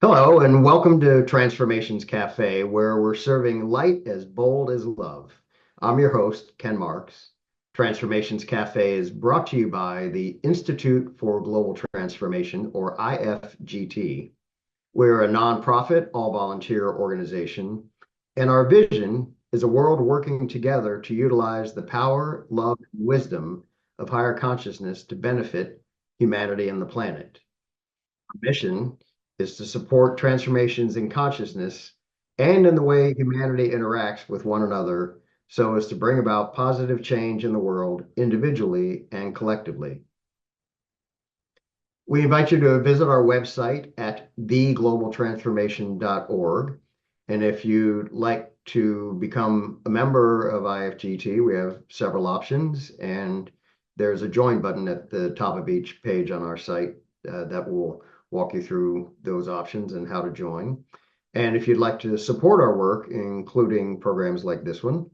Hello, and welcome to Transformations Café, where we're serving light as bold as love. I'm your host, Ken Marks. Transformations Café is brought to you by the Institute for Global Transformation, or IFGT. We're a nonprofit, all volunteer organization, and our vision is a world working together to utilize the power, love, and wisdom of higher consciousness to benefit humanity and the planet. Mission is to support transformations in consciousness and in the way humanity interacts with one another so as to bring about positive change in the world individually and collectively. We invite you to visit our website at theglobaltransformation.org. And if you'd like to become a member of IFGT, we have several options, and there's a join button at the top of each page on our site that will walk you through those options and how to join. And if you'd like to support our work, including programs like this one,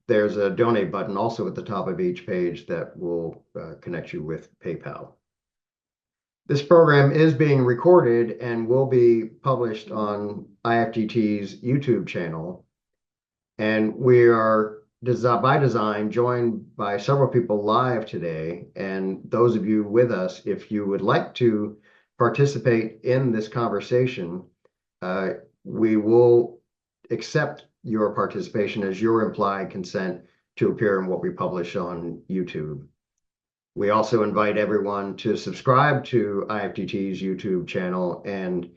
there's a donate button also at the top of each page that will connect you with PayPal. This program is being recorded and will be published on IFGT's YouTube channel. And we are, by design, joined by several people live today. And those of you with us, if you would like to participate in this conversation, we will accept your participation as your implied consent to appear in what we publish on YouTube. We also invite everyone to subscribe to IFGT's YouTube channel and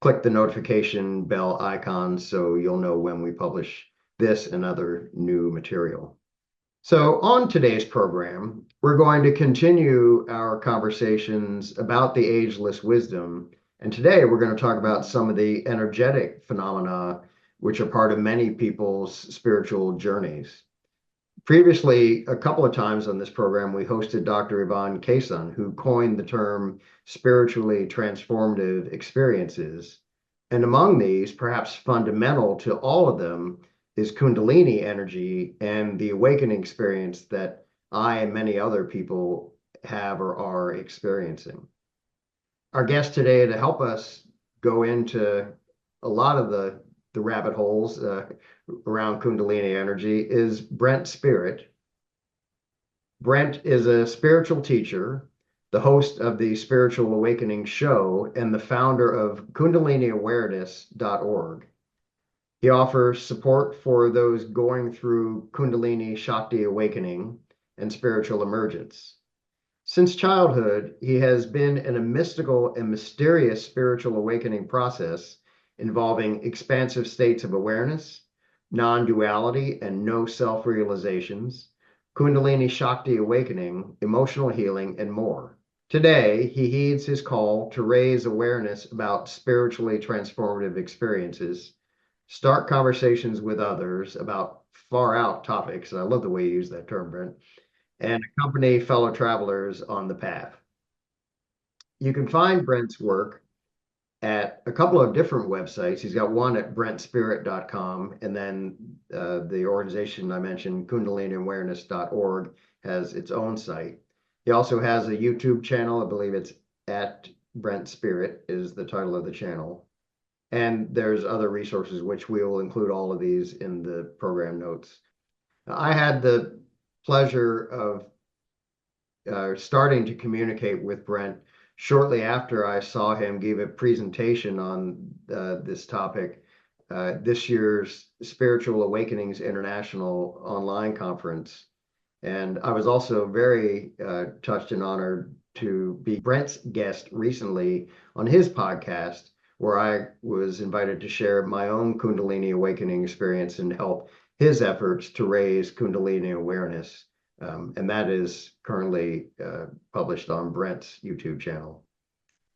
click the notification bell icon so you'll know when we publish this and other new material. So on today's program, we're going to continue our conversations about the ageless wisdom. And today we're going to talk about some of the energetic phenomena which are part of many people's spiritual journeys. Previously, a couple of times on this program, we hosted Dr. Yvonne Kason, who coined the term spiritually transformative experiences. And among these, perhaps fundamental to all of them, is Kundalini energy and the awakening experience that I and many other people have or are experiencing. Our guest today to help us go into a lot of the rabbit holes around Kundalini energy is Brent Spirit. Brent is a spiritual teacher, the host of the Spiritual Awakenings show, and the founder of KundaliniAwareness.org. He offers support for those going through Kundalini Shakti awakening and spiritual emergence. Since childhood, he has been in a mystical and mysterious spiritual awakening process involving expansive states of awareness, non-duality, and no self-realizations, Kundalini Shakti awakening, emotional healing, and more. Today, he heeds his call to raise awareness about spiritually transformative experiences, start conversations with others about far out topics. I love the way you use that term, Brent, and accompany fellow travelers on the path. You can find Brent's work at a couple of different websites. He's got one at brentspirit.com, and then the organization I mentioned, KundaliniAwareness.org, has its own site. He also has a YouTube channel. I believe it's at Brent Spirit is the title of the channel. And there's other resources, which we will include all of these in the program notes. I had the pleasure of starting to communicate with Brent shortly after I saw him give a presentation on this topic, this year's Spiritual Awakenings International online conference. And I was also very touched and honored to be Brent's guest recently on his podcast, where I was invited to share my own Kundalini awakening experience and help his efforts to raise Kundalini awareness. And that is currently published on Brent's YouTube channel.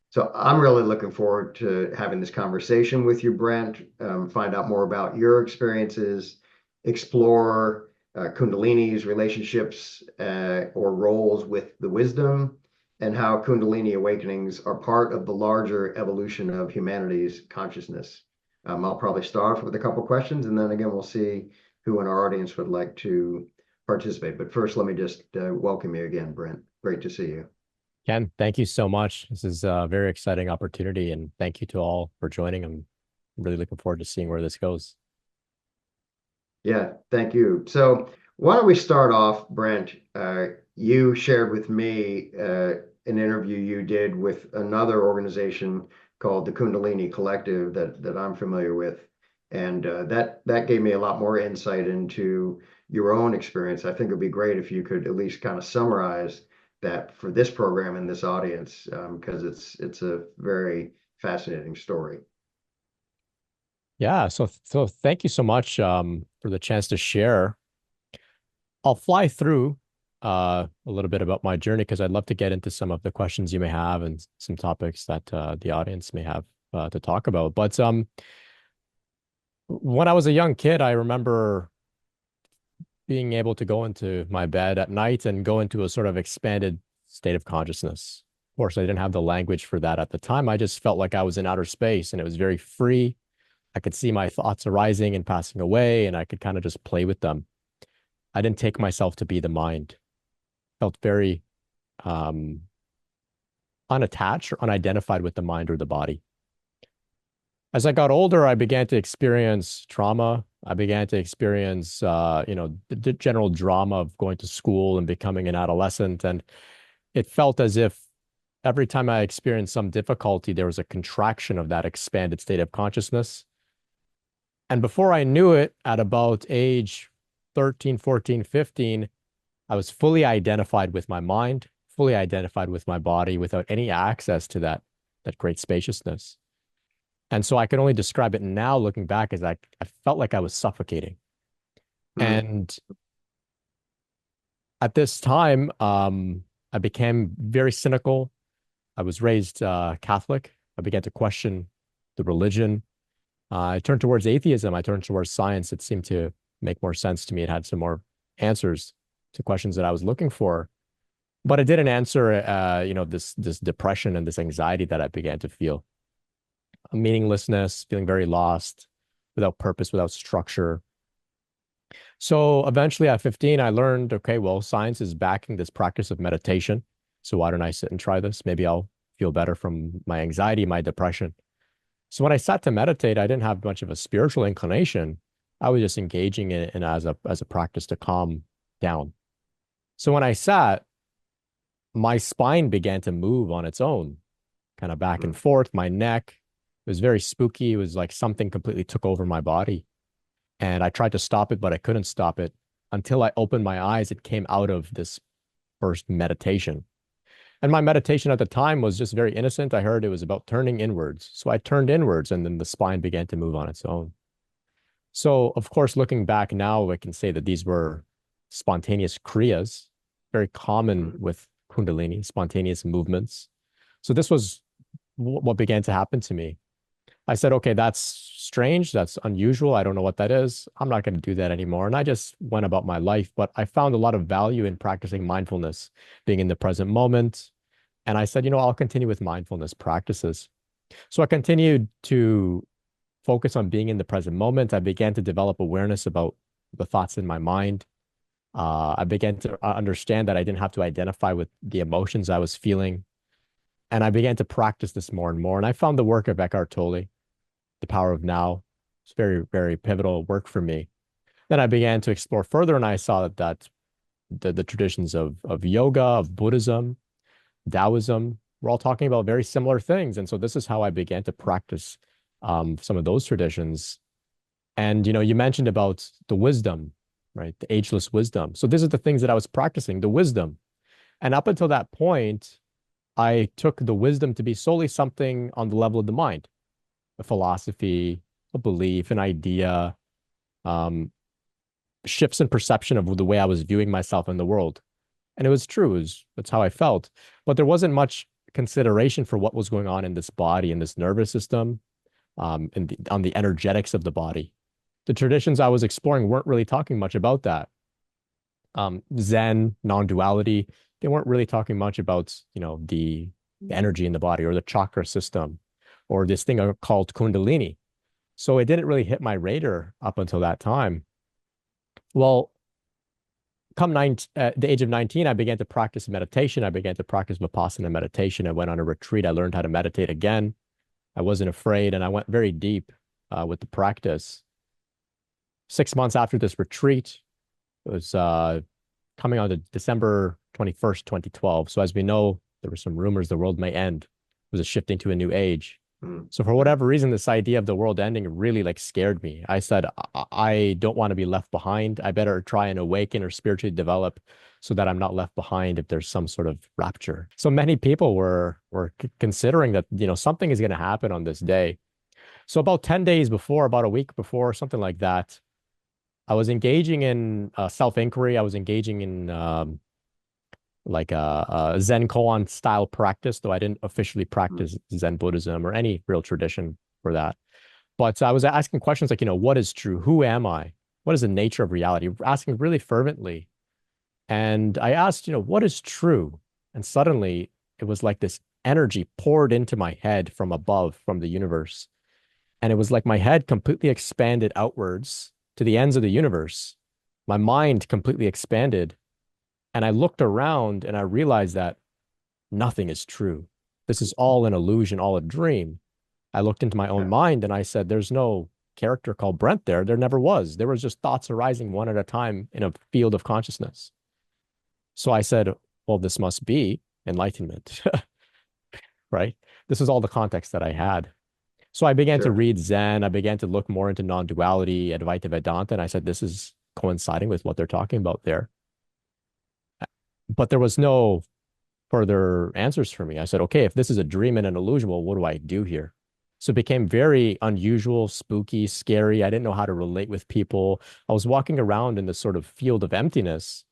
So I'm really looking forward to having this conversation with you, Brent, find out more about your experiences, explore Kundalini's relationships or roles with the wisdom, and how Kundalini awakenings are part of the larger evolution of humanity's consciousness. I'll probably start off with a couple questions, and then again, we'll see who in our audience would like to participate. But first, let me just welcome you again, Brent. Great to see you. Ken, thank you so much. This is a very exciting opportunity, and thank you to all for joining. I'm really looking forward to seeing where this goes. Yeah, thank you. So why don't we start off, Brent? You shared with me an interview you did with another organization called the Kundalini Collective that I'm familiar with, and that gave me a lot more insight into your own experience. I think it'd be great if you could at least kind of summarize that for this program and this audience, because it's a very fascinating story. Yeah, so thank you so much for the chance to share. I'll fly through a little bit about my journey because I'd love to get into some of the questions you may have and some topics that the audience may have to talk about. But when I was a young kid, I remember being able to go into my bed at night and go into a sort of expanded state of consciousness. Of course, I didn't have the language for that at the time. I just felt like I was in outer space and it was very free. I could see my thoughts arising and passing away, and I could kind of just play with them. I didn't take myself to be the mind. Felt very um, unattached or unidentified with the mind or the body. As I got older, I began to experience trauma. I began to experience, the general drama of going to school and becoming an adolescent. And it felt as if every time I experienced some difficulty, there was a contraction of that expanded state of consciousness. And before I knew it, at about age 13, 14, 15, I was fully identified with my mind, fully identified with my body without any access to that great spaciousness. And so I can only describe it now looking back as I felt like I was suffocating. Hmm. And at this time, I became very cynical. I was raised Catholic. I began to question the religion. I turned towards atheism. I turned towards science. It seemed to make more sense to me. It had some more answers to questions that I was looking for, but it didn't answer, this depression and this anxiety that I began to feel. A meaninglessness, feeling very lost, without purpose, without structure. So eventually at 15, I learned, okay, well, science is backing this practice of meditation. So why don't I sit and try this? Maybe I'll feel better from my anxiety, my depression. So when I sat to meditate, I didn't have much of a spiritual inclination. I was just engaging in it as a practice to calm down. So when I sat, my spine began to move on its own, kind of back Hmm. and forth, my neck. It was very spooky. It was like something completely took over my body. And I tried to stop it, but I couldn't stop it until I opened my eyes. It came out of this first meditation. And my meditation at the time was just very innocent. I heard it was about turning inwards. So I turned inwards and then the spine began to move on its own. So, of course, looking back now, I can say that these were spontaneous kriyas, very common Hmm. with Kundalini, spontaneous movements. So this was what began to happen to me. I said, okay, that's strange. That's unusual. I don't know what that is. I'm not going to do that anymore. And I just went about my life. But I found a lot of value in practicing mindfulness, being in the present moment. And I said, I'll continue with mindfulness practices. So I continued to focus on being in the present moment. I began to develop awareness about the thoughts in my mind. I began to understand that I didn't have to identify with the emotions I was feeling. And I began to practice this more and more. And I found the work of Eckhart Tolle, The Power of Now. It's very, very pivotal work for me. Then I began to explore further and I saw that the traditions of yoga, of Buddhism, Taoism, we're all talking about very similar things. And so this is how I began to practice some of those traditions. And you mentioned about the wisdom, right? The ageless wisdom. So these are the things that I was practicing, the wisdom. And up until that point, I took the wisdom to be solely something on the level of the mind, a philosophy, a belief, an idea, um, shifts in perception of the way I was viewing myself in the world. And it was true. That's how I felt. But there wasn't much consideration for what was going on in this body, in this nervous system, on the energetics of the body. The traditions I was exploring weren't really talking much about that. Zen, non-duality, they weren't really talking much about, the energy in the body or the chakra system or this thing called Kundalini. So it didn't really hit my radar up until that time. Well, the age of 19, I began to practice meditation. I began to practice Vipassana meditation. I went on a retreat. I learned how to meditate again. I wasn't afraid, and I went very deep with the practice. 6 months after this retreat, it was coming on to December 21st, 2012. So as we know, there were some rumors the world may end. It was shifting to a new age. So for whatever reason, this idea of the world ending really like scared me. I said, I don't want to be left behind. I better try and awaken or spiritually develop so that I'm not left behind if there's some sort of rapture. So many people were considering that, something is going to happen on this day. So about 10 days before, about a week before, something like that, I was engaging in self-inquiry. I was engaging in like a Zen koan style practice, though I didn't officially practice Zen Buddhism or any real tradition for that. But I was asking questions like, what is true? Who am I? What is the nature of reality? Asking really fervently. And I asked, what is true? And suddenly it was like this energy poured into my head from above, from the universe. And it was like my head completely expanded outwards to the ends of the universe. My mind completely expanded. And I looked around and I realized that nothing is true. This is all an illusion, all a dream. I looked into my own mind and I said, there's no character called Brent there. There never was. There was just thoughts arising one at a time in a field of consciousness. So I said, well, this must be enlightenment, right? This is all the context that I had. So I began to read Zen. I began to look more into non-duality, Advaita Vedanta, and I said, this is coinciding with what they're talking about there. But there was no further answers for me. I said, okay, if this is a dream and an illusion, well, what do I do here? So it became very unusual, spooky, scary. I didn't know how to relate with people. I was walking around in this sort of field of emptiness,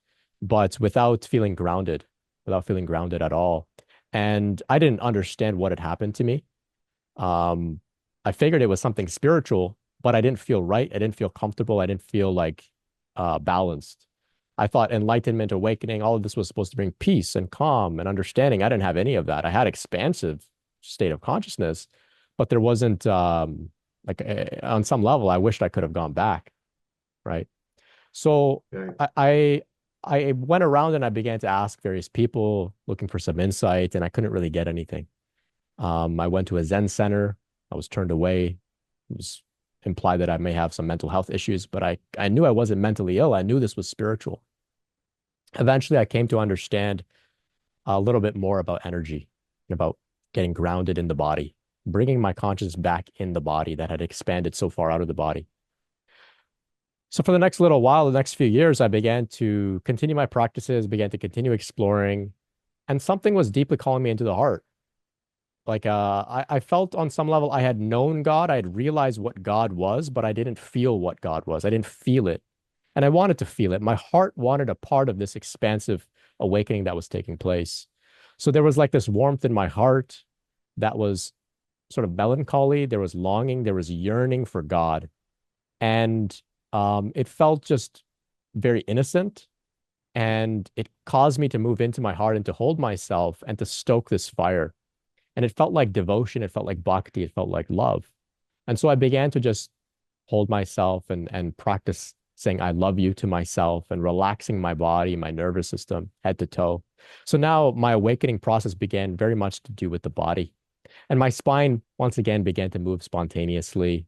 but without feeling grounded at all. And I didn't understand what had happened to me. I figured it was something spiritual, but I didn't feel right. I didn't feel comfortable. I didn't feel like balanced. I thought enlightenment, awakening, all of this was supposed to bring peace and calm and understanding. I didn't have any of that. I had expansive state of consciousness, but there wasn't on some level, I wished I could have gone back, right? So I went around and I began to ask various people looking for some insight, and I couldn't really get anything. I went to a Zen center. I was turned away. It was implied that I may have some mental health issues, but I knew I wasn't mentally ill. I knew this was spiritual. Eventually, I came to understand a little bit more about energy and about getting grounded in the body, bringing my consciousness back in the body that had expanded so far out of the body. So for the next little while, the next few years, I began to continue my practices, began to continue exploring, and something was deeply calling me into the heart. Like I felt on some level I had known God, I had realized what God was, but I didn't feel what God was. I didn't feel it. And I wanted to feel it. My heart wanted a part of this expansive awakening that was taking place. So there was like this warmth in my heart that was sort of melancholy. There was longing, there was yearning for God. And it felt just very innocent. And it caused me to move into my heart and to hold myself and to stoke this fire. And it felt like devotion. It felt like bhakti. It felt like love. And so I began to just hold myself and practice saying, I love you to myself and relaxing my body, my nervous system, head to toe. So now my awakening process began very much to do with the body. And my spine once again began to move spontaneously.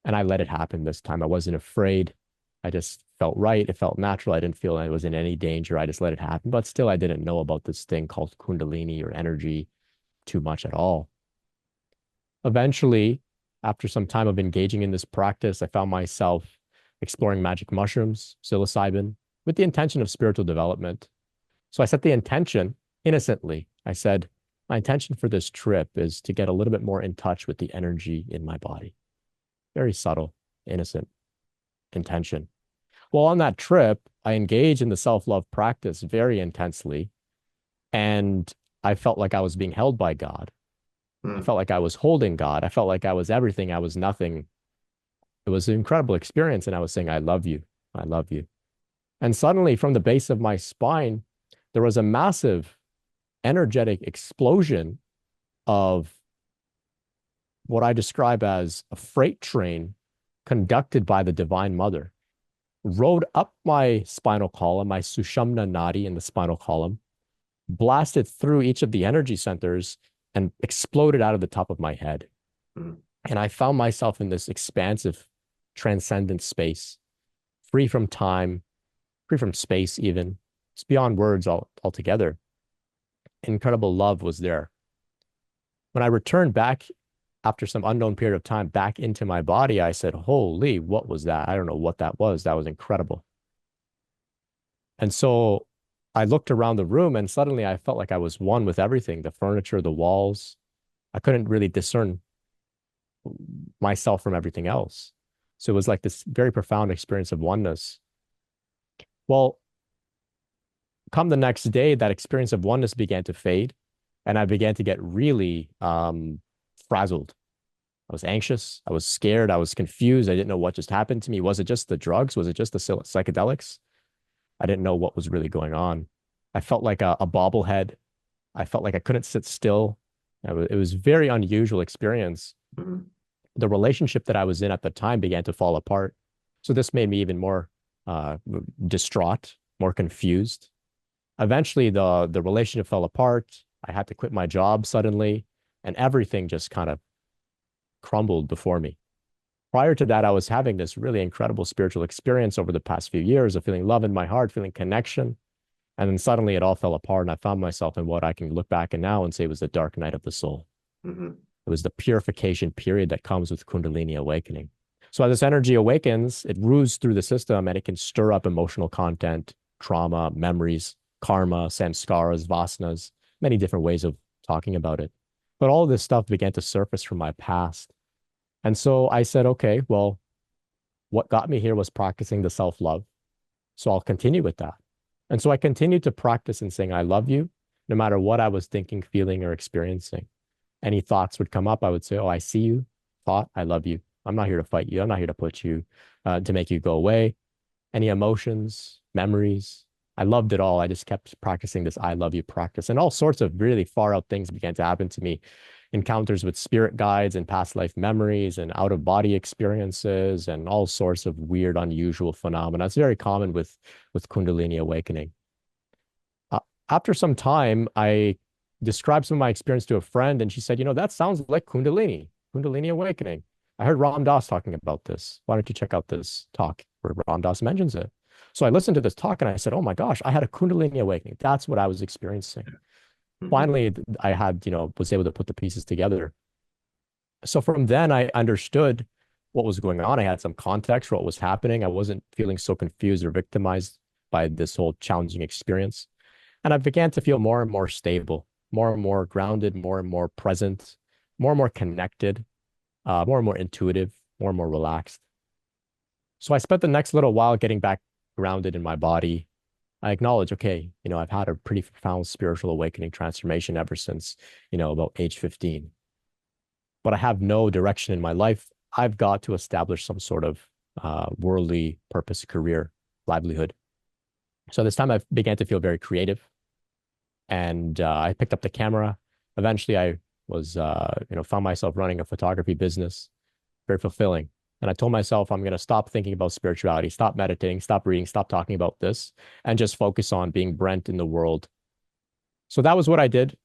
And I let it happen this time. I wasn't afraid. I just felt right. It felt natural. I didn't feel I was in any danger. I just let it happen. But still, I didn't know about this thing called Kundalini or energy too much at all. Eventually, after some time of engaging in this practice, I found myself exploring magic mushrooms, psilocybin, with the intention of spiritual development. So I set the intention innocently. I said, my intention for this trip is to get a little bit more in touch with the energy in my body. Very subtle, innocent intention. Well, on that trip, I engaged in the self-love practice very intensely, and I felt like I was being held by God. I felt like I was holding God. I felt like I was everything. I was nothing. It was an incredible experience. And I was saying, I love you. I love you. And suddenly, from the base of my spine, there was a massive energetic explosion of what I describe as a freight train conducted by the Divine Mother. rode up my spinal column, my Sushumna Nadi in the spinal column, blasted through each of the energy centers and exploded out of the top of my head. Mhm. And I found myself in this expansive, transcendent space, free from time, free from space, even. It's beyond words altogether. Incredible love was there. When I returned back after some unknown period of time back into my body, I said, holy, what was that? I don't know what that was. That was incredible. And so I looked around the room and suddenly I felt like I was one with everything, the furniture, the walls. I couldn't really discern myself from everything else. So it was like this very profound experience of oneness. Well, come the next day, that experience of oneness began to fade, and I began to get really frazzled. I was anxious. I was scared. I was confused. I didn't know what just happened to me. Was it just the drugs? Was it just the psychedelics? I didn't know what was really going on. I felt like a bobblehead. I felt like I couldn't sit still. It was a very unusual experience. Mhm. The relationship that I was in at the time began to fall apart. So this made me even more uh, distraught, more confused. Eventually, the relationship fell apart. I had to quit my job suddenly, and everything just kind of crumbled before me. Prior to that, I was having this really incredible spiritual experience over the past few years of feeling love in my heart, feeling connection. And then suddenly it all fell apart, and I found myself in what I can look back and now and say was the dark night of the soul. Mhm. It was the purification period that comes with Kundalini awakening. So as this energy awakens, it rules through the system and it can stir up emotional content, trauma, memories, karma, samskaras, vasanas, many different ways of talking about it. But all of this stuff began to surface from my past. And so I said, okay, well, what got me here was practicing the self-love. So I'll continue with that. And so I continued to practice in saying, I love you, no matter what I was thinking, feeling, or experiencing. Any thoughts would come up, I would say, oh, I see you. Thought, I love you. I'm not here to fight you. I'm not here to put you, to make you go away. Any emotions, memories, I loved it all. I just kept practicing this I love you practice. And all sorts of really far out things began to happen to me. Encounters with spirit guides and past life memories and out of body experiences and all sorts of weird, unusual phenomena. It's very common with Kundalini awakening. Uh, After some time, I described some of my experience to a friend, and she said, that sounds like Kundalini awakening. I heard Ram Dass talking about this. Why don't you check out this talk where Ram Dass mentions it? So I listened to this talk and I said, oh my gosh, I had a Kundalini awakening. That's what I was experiencing. Mhm. Finally, I had, was able to put the pieces together. So from then, I understood what was going on. I had some context for what was happening. I wasn't feeling so confused or victimized by this whole challenging experience. And I began to feel more and more stable, more and more grounded, more and more present, more and more connected, more and more intuitive, more and more relaxed. So I spent the next little while getting back grounded in my body. I acknowledge, okay, I've had a pretty profound spiritual awakening transformation ever since, about age 15. But I have no direction in my life. I've got to establish some sort of worldly purpose, career, livelihood. So this time I began to feel very creative, and I picked up the camera. Eventually, I was, found myself running a photography business, very fulfilling. And I told myself I'm going to stop thinking about spirituality, stop meditating, stop reading, stop talking about this, and just focus on being Brent in the world. So that was what I did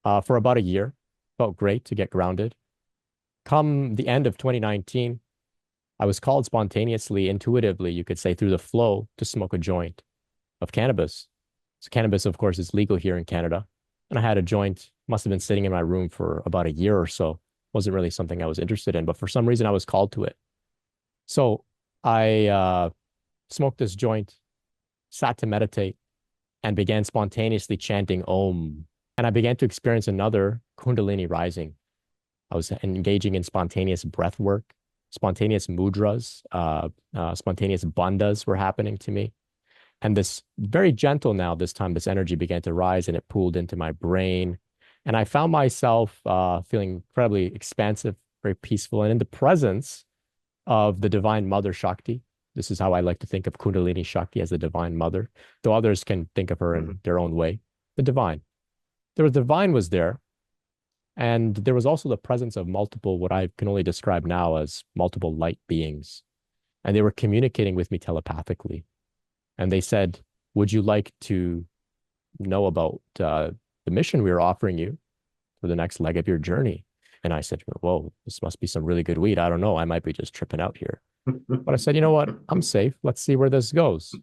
for about a year. Felt great to get grounded. Come the end of 2019, I was called spontaneously, intuitively, you could say, through the flow to smoke a joint of cannabis. So cannabis, of course, is legal here in Canada. And I had a joint, must have been sitting in my room for about a year or so. Wasn't really something I was interested in, but for some reason I was called to it. So I smoked this joint, sat to meditate, and began spontaneously chanting Om. And I began to experience another Kundalini rising. I was engaging in spontaneous breath work, spontaneous mudras, spontaneous bandhas were happening to me. And this very gentle now, this time, this energy began to rise and it pooled into my brain. And I found myself feeling incredibly expansive, very peaceful, and in the presence of the Divine Mother Shakti. This is how I like to think of Kundalini Shakti as the Divine Mother, though others can think of her in Mhm. their own way. The Divine. The Divine was there. And there was also the presence of multiple, what I can only describe now as multiple light beings. and they were communicating with me telepathically. And they said, would you like to know about the mission we were offering you for the next leg of your journey? And I said, whoa, this must be some really good weed. I don't know. I might be just tripping out here. But I said, you know what? I'm safe. Let's see where this goes.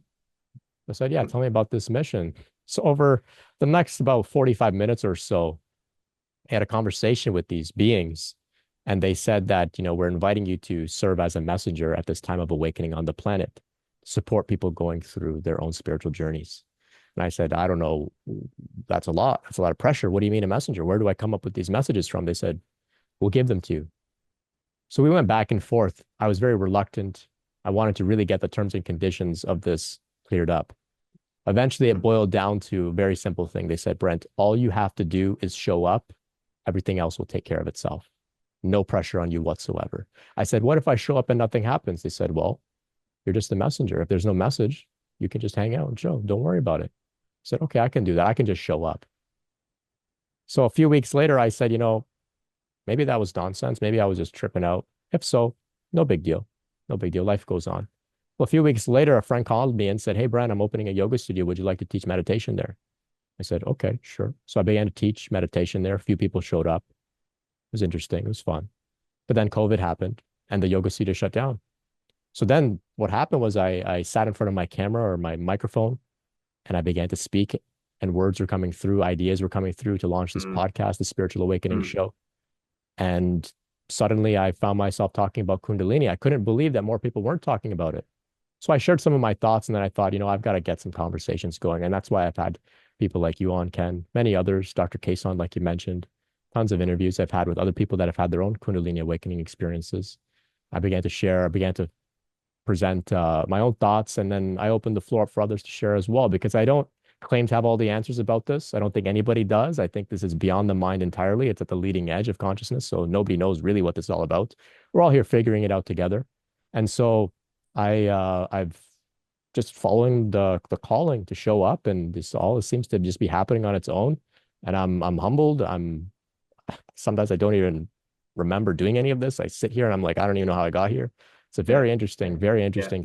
I said, yeah, tell me about this mission. So over the next about 45 minutes or so, I had a conversation with these beings, and they said that, we're inviting you to serve as a messenger at this time of awakening on the planet, support people going through their own spiritual journeys. And I said, I don't know, that's a lot. That's a lot of pressure. What do you mean a messenger? Where do I come up with these messages from? They said, we'll give them to you. So we went back and forth. I was very reluctant. I wanted to really get the terms and conditions of this cleared up. Eventually, it boiled down to a very simple thing. They said, Brent, all you have to do is show up. Everything else will take care of itself. No pressure on you whatsoever. I said, what if I show up and nothing happens? They said, well, you're just a messenger. If there's no message, you can just hang out and show. Don't worry about it. I said, okay, I can do that. I can just show up. So a few weeks later, I said, maybe that was nonsense. Maybe I was just tripping out. If so, no big deal. No big deal. Life goes on. Well, a few weeks later, a friend called me and said, hey, Brent, I'm opening a yoga studio. Would you like to teach meditation there? I said, okay, sure. So I began to teach meditation there. A few people showed up. It was interesting. It was fun. But then COVID happened and the yoga studio shut down. So then what happened was I sat in front of my camera or my microphone and I began to speak, and words were coming through, ideas were coming through to launch this podcast, the Spiritual Awakening show. And suddenly I found myself talking about Kundalini. I couldn't believe that more people weren't talking about it. So I shared some of my thoughts, and then I thought, I've got to get some conversations going. And that's why I've had people like you on, Ken, many others, Dr. Kason, like you mentioned, tons of interviews I've had with other people that have had their own Kundalini awakening experiences. I began to share, I began to present my own thoughts, and then I opened the floor up for others to share as well, because I don't claim to have all the answers about this. I don't think anybody does. I think this is beyond the mind entirely. It's at the leading edge of consciousness, so nobody knows really what this is all about. We're all here figuring it out together. And so I've just following the calling to show up, and this seems to just be happening on its own. And I'm humbled. Sometimes I don't even remember doing any of this. I sit here and I'm like, I don't even know how I got here. It's a very interesting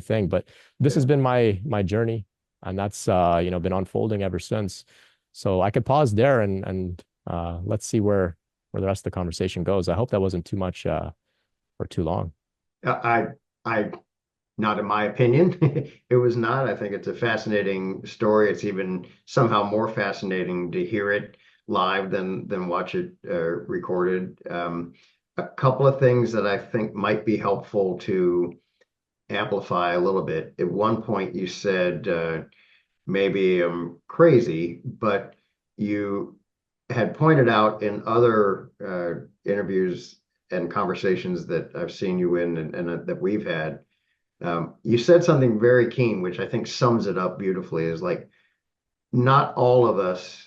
thing. But this has been my journey, and that's been unfolding ever since. So I could pause there and let's see where the rest of the conversation goes. I hope that wasn't too much or too long. I not in my opinion. It was not. I think it's a fascinating story. It's even somehow more fascinating to hear it live than watch it recorded. A couple of things that I think might be helpful to amplify a little bit. At one point, you said maybe I'm crazy, but you had pointed out in other interviews and conversations that I've seen you in and that we've had. You said something very keen, which I think sums it up beautifully, is like, not all of us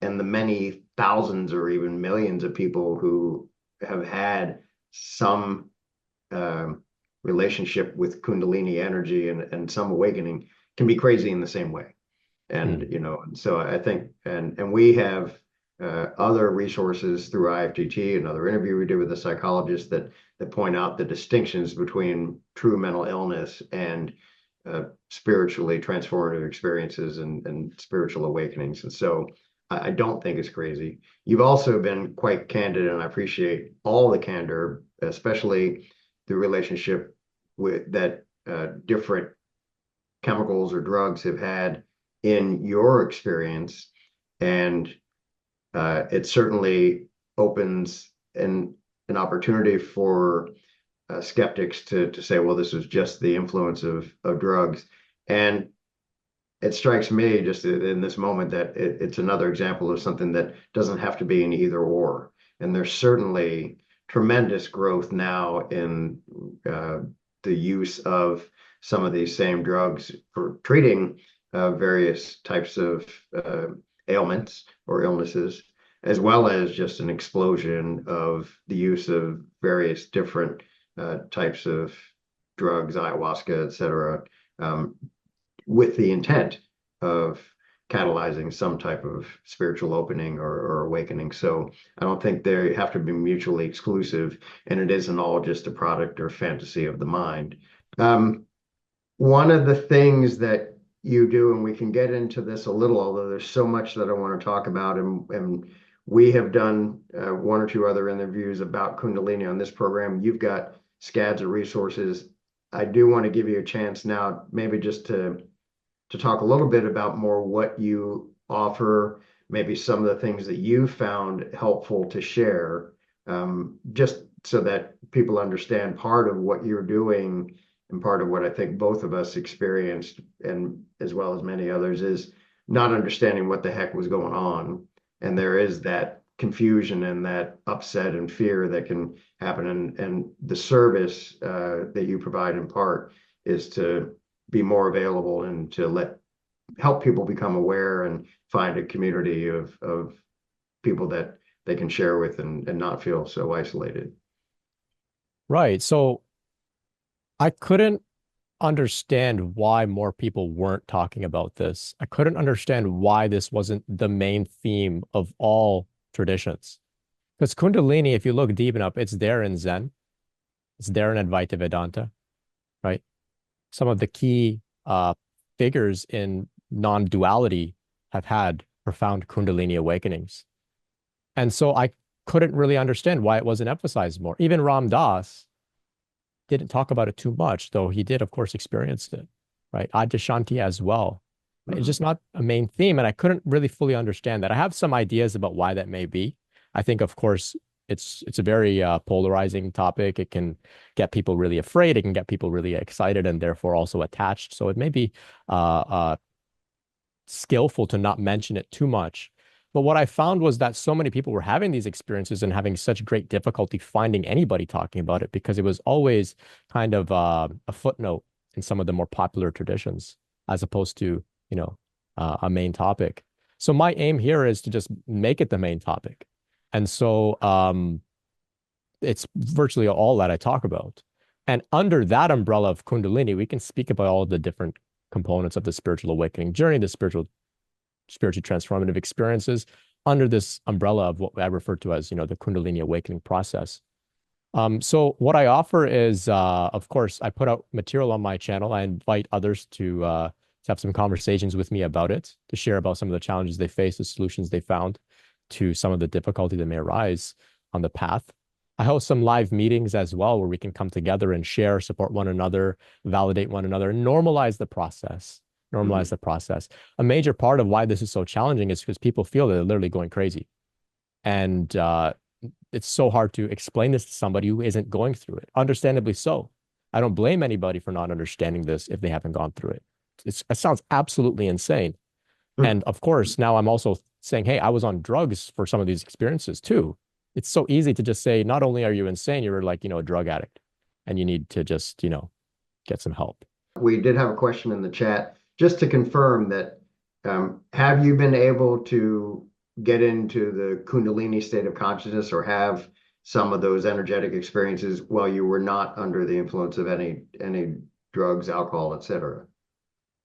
and the many thousands or even millions of people who have had some relationship with Kundalini energy and some awakening can be crazy in the same way. And, so I think, and we have other resources through IFTT, another interview we did with a psychologist that point out the distinctions between true mental illness and spiritually transformative experiences and spiritual awakenings. And so I don't think it's crazy. You've also been quite candid, and I appreciate all the candor, especially the relationship with that different chemicals or drugs have had in your experience. And it certainly opens an opportunity for skeptics to say, well, this is just the influence of drugs. And it strikes me just in this moment that it's another example of something that doesn't have to be an either or. And there's certainly tremendous growth now in the use of some of these same drugs for treating various types of ailments or illnesses, as well as just an explosion of the use of various different types of drugs, ayahuasca, et cetera, with the intent of catalyzing some type of spiritual opening or awakening. So I don't think they have to be mutually exclusive, and it isn't all just a product or fantasy of the mind. Um, One of the things that you do, and we can get into this a little, although there's so much that I want to talk about, and we have done one or two other interviews about Kundalini on this program. You've got scads of resources. I do want to give you a chance now, maybe just to talk a little bit about more what you offer, maybe some of the things that you found helpful to share, just so that people understand part of what you're doing and part of what I think both of us experienced, and as well as many others, is not understanding what the heck was going on. And there is that confusion and that upset and fear that can happen. And the service that you provide in part is to be more available and to help people become aware and find a community of people that they can share with and not feel so isolated. Right. So I couldn't understand why more people weren't talking about this. I couldn't understand why this wasn't the main theme of all traditions. Because Kundalini, if you look deep enough, it's there in Zen, it's there in Advaita Vedanta, right? Some of the key figures in non-duality have had profound Kundalini awakenings. And so I couldn't really understand why it wasn't emphasized more. Even Ram Dass didn't talk about it too much, though he did, of course, experience it, right? Adyashanti as well. It's Mhm. just not a main theme, and I couldn't really fully understand that. I have some ideas about why that may be. I think, of course, it's a very polarizing topic. It can get people really afraid. It can get people really excited and therefore also attached. So it may be skillful to not mention it too much. But what I found was that so many people were having these experiences and having such great difficulty finding anybody talking about it because it was always kind of a footnote in some of the more popular traditions, as opposed to, a main topic. So my aim here is to just make it the main topic. And so it's virtually all that I talk about. And under that umbrella of Kundalini, we can speak about all the different components of the spiritual awakening journey, the spiritually transformative experiences under this umbrella of what I refer to as, the Kundalini awakening process. So what I offer is, of course, I put out material on my channel. I invite others to have some conversations with me about it, to share about some of the challenges they face, the solutions they found to some of the difficulty that may arise on the path. I host some live meetings as well, where we can come together and share, support one another, validate one another, and normalize the process. Normalize Mhm. the process. A major part of why this is so challenging is because people feel that they're literally going crazy. And it's so hard to explain this to somebody who isn't going through it. Understandably so. I don't blame anybody for not understanding this if they haven't gone through it. It sounds absolutely insane. And of course, now I'm also saying, hey, I was on drugs for some of these experiences too. It's so easy to just say, not only are you insane, you're like, a drug addict and you need to just, get some help. We did have a question in the chat just to confirm that, have you been able to get into the Kundalini state of consciousness or have some of those energetic experiences while you were not under the influence of any drugs, alcohol, etc.?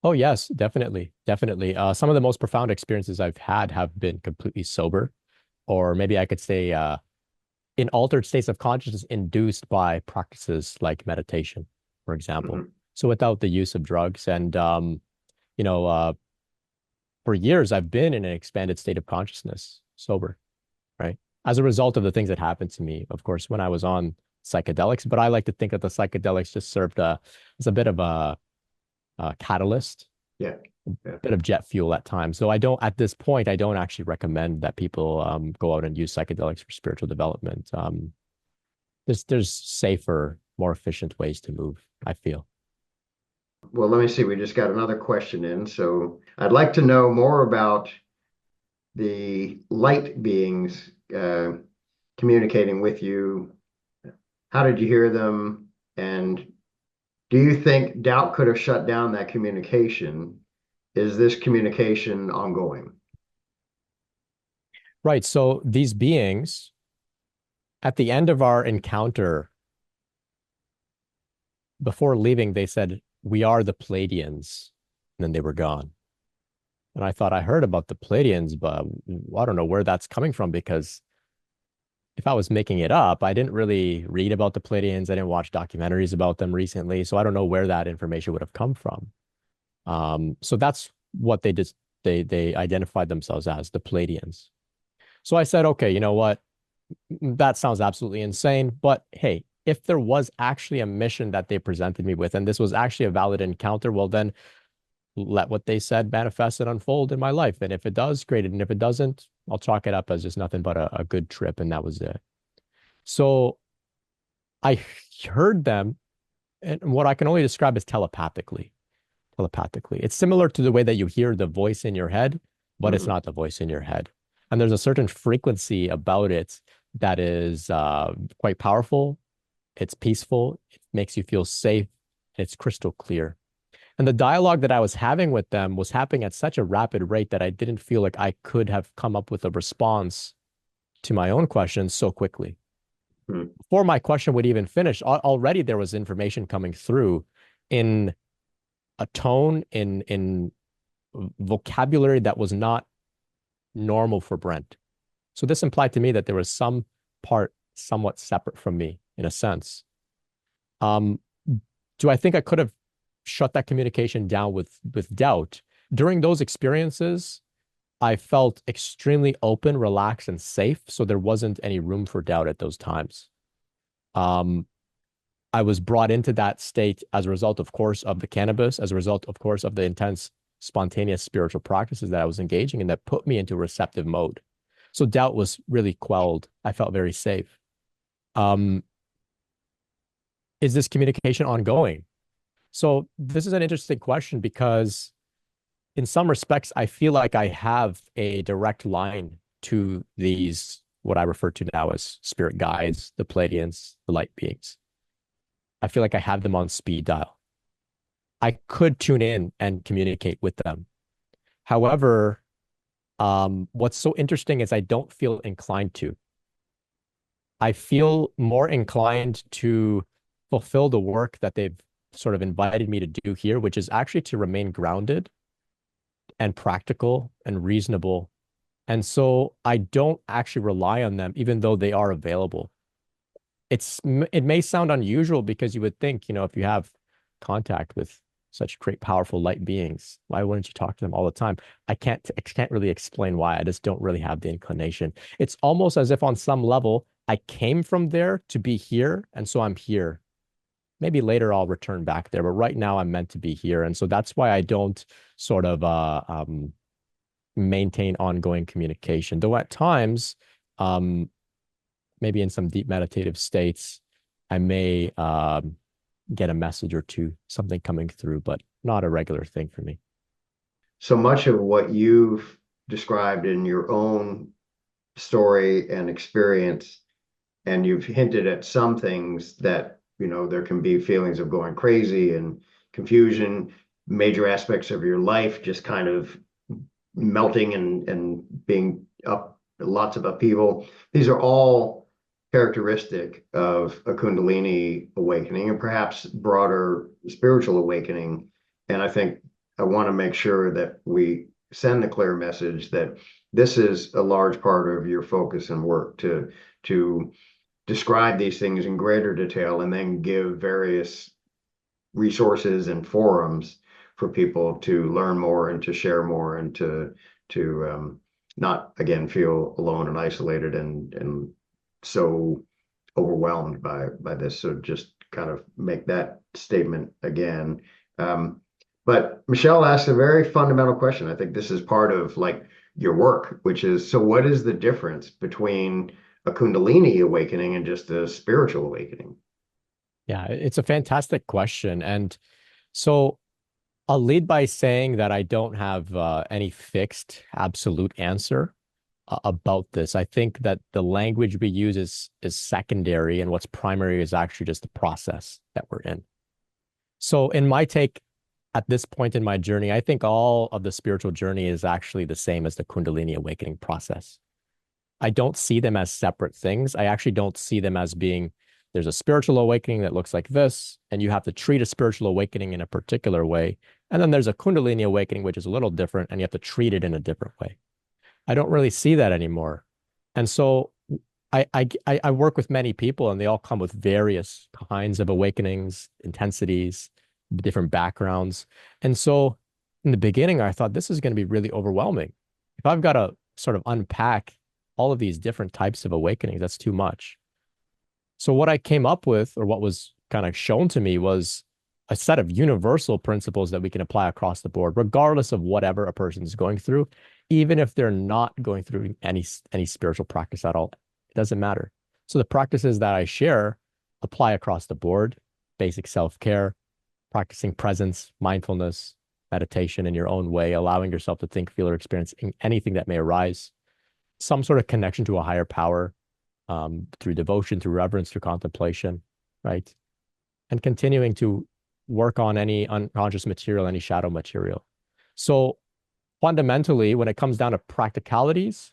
Oh, yes, definitely. Definitely. Some of the most profound experiences I've had have been completely sober, or maybe I could say in altered states of consciousness induced by practices like meditation, for example. Mhm. So without the use of drugs. And, you know, uh, for years, I've been in an expanded state of consciousness, sober, right? As a result of the things that happened to me, of course, when I was on psychedelics. But I like to think that the psychedelics just served as a bit of a catalyst, Yeah. Yeah. bit of jet fuel at times. Though I don't, at this point, I don't actually recommend that people go out and use psychedelics for spiritual development. There's safer, more efficient ways to move, I feel. Well, let me see. We just got another question in. So I'd like to know more about the light beings communicating with you. How did you hear them? And do you think doubt could have shut down that communication? Is this communication ongoing? Right. So these beings, at the end of our encounter, before leaving, they said, "We are the Pleiadians." And then they were gone. And I thought I heard about the Pleiadians, but I don't know where that's coming from because if I was making it up, I didn't really read about the Pleiadians. I didn't watch documentaries about them recently, so I don't know where that information would have come from. So that's what they just they identified themselves as, the Pleiadians. So I said, okay, you know what? That sounds absolutely insane. But hey, if there was actually a mission that they presented me with, and this was actually a valid encounter, well, then let what they said manifest and unfold in my life. And if it does, great. And if it doesn't, I'll chalk it up as just nothing but a good trip. And that was it. So I heard them, and what I can only describe as telepathically. Telepathically. It's similar to the way that you hear the voice in your head, but it's Mhm. not the voice in your head. And there's a certain frequency about it that is quite powerful. It's peaceful. It makes you feel safe. It's crystal clear. And the dialogue that I was having with them was happening at such a rapid rate that I didn't feel like I could have come up with a response to my own questions so quickly. Mhm. Before my question would even finish, already there was information coming through in a tone, in vocabulary that was not normal for Brent. So this implied to me that there was some part somewhat separate from me in a sense. Um, do I think I could have shut that communication down with doubt? During those experiences, I felt extremely open, relaxed, and safe. So there wasn't any room for doubt at those times. Um, I was brought into that state as a result, of course, of the cannabis, as a result, of course, of the intense, spontaneous spiritual practices that I was engaging in that put me into a receptive mode. So doubt was really quelled. I felt very safe. Um, is this communication ongoing? So this is an interesting question because in some respects, I feel like I have a direct line to these, what I refer to now as spirit guides, the Pleiadians, the light beings. I feel like I have them on speed dial. I could tune in and communicate with them. However, what's so interesting is I don't feel inclined to. I feel more inclined to fulfill the work that they've sort of invited me to do here, which is actually to remain grounded and practical and reasonable. And so I don't actually rely on them, even though they are available. It may sound unusual because you would think, if you have contact with such great, powerful light beings, why wouldn't you talk to them all the time? I can't really explain why. I just don't really have the inclination. It's almost as if on some level I came from there to be here, and so I'm here. Maybe later I'll return back there, but right now I'm meant to be here, and so that's why I don't sort of maintain ongoing communication. Though at times, um, maybe in some deep meditative states, I may get a message or two, something coming through, but not a regular thing for me. So much of what you've described in your own story and experience, and you've hinted at some things that, there can be feelings of going crazy and confusion, major aspects of your life just kind of melting and being up, lots of upheaval. These are all characteristic of a Kundalini awakening and perhaps broader spiritual awakening. And I think I want to make sure that we send the clear message that this is a large part of your focus and work to describe these things in greater detail and then give various resources and forums for people to learn more and to share more and to not again feel alone and isolated and so overwhelmed by this. So just kind of make that statement again. Um, but Michelle asked a very fundamental question. I think this is part of like your work, which is, so what is the difference between a Kundalini awakening and just a spiritual awakening? Yeah, it's a fantastic question. And so I'll lead by saying that I don't have any fixed absolute answer about this. I think that the language we use is secondary, and what's primary is actually just the process that we're in. So, in my take, at this point in my journey, I think all of the spiritual journey is actually the same as the Kundalini awakening process. I don't see them as separate things. I actually don't see them as being there's a spiritual awakening that looks like this, and you have to treat a spiritual awakening in a particular way. And then there's a Kundalini awakening, which is a little different, and you have to treat it in a different way. I don't really see that anymore. And so I work with many people and they all come with various kinds of awakenings, intensities, different backgrounds. And so in the beginning, I thought this is going to be really overwhelming. If I've got to sort of unpack all of these different types of awakenings, that's too much. So what I came up with, or what was kind of shown to me, was a set of universal principles that we can apply across the board, regardless of whatever a person is going through, even if they're not going through any spiritual practice at all. It doesn't matter. So the practices that I share apply across the board: basic self-care, practicing presence, mindfulness, meditation in your own way, allowing yourself to think, feel, or experience anything that may arise, some sort of connection to a higher power, through devotion, through reverence, through contemplation, right? And continuing to work on any unconscious material, any shadow material. So fundamentally, when it comes down to practicalities,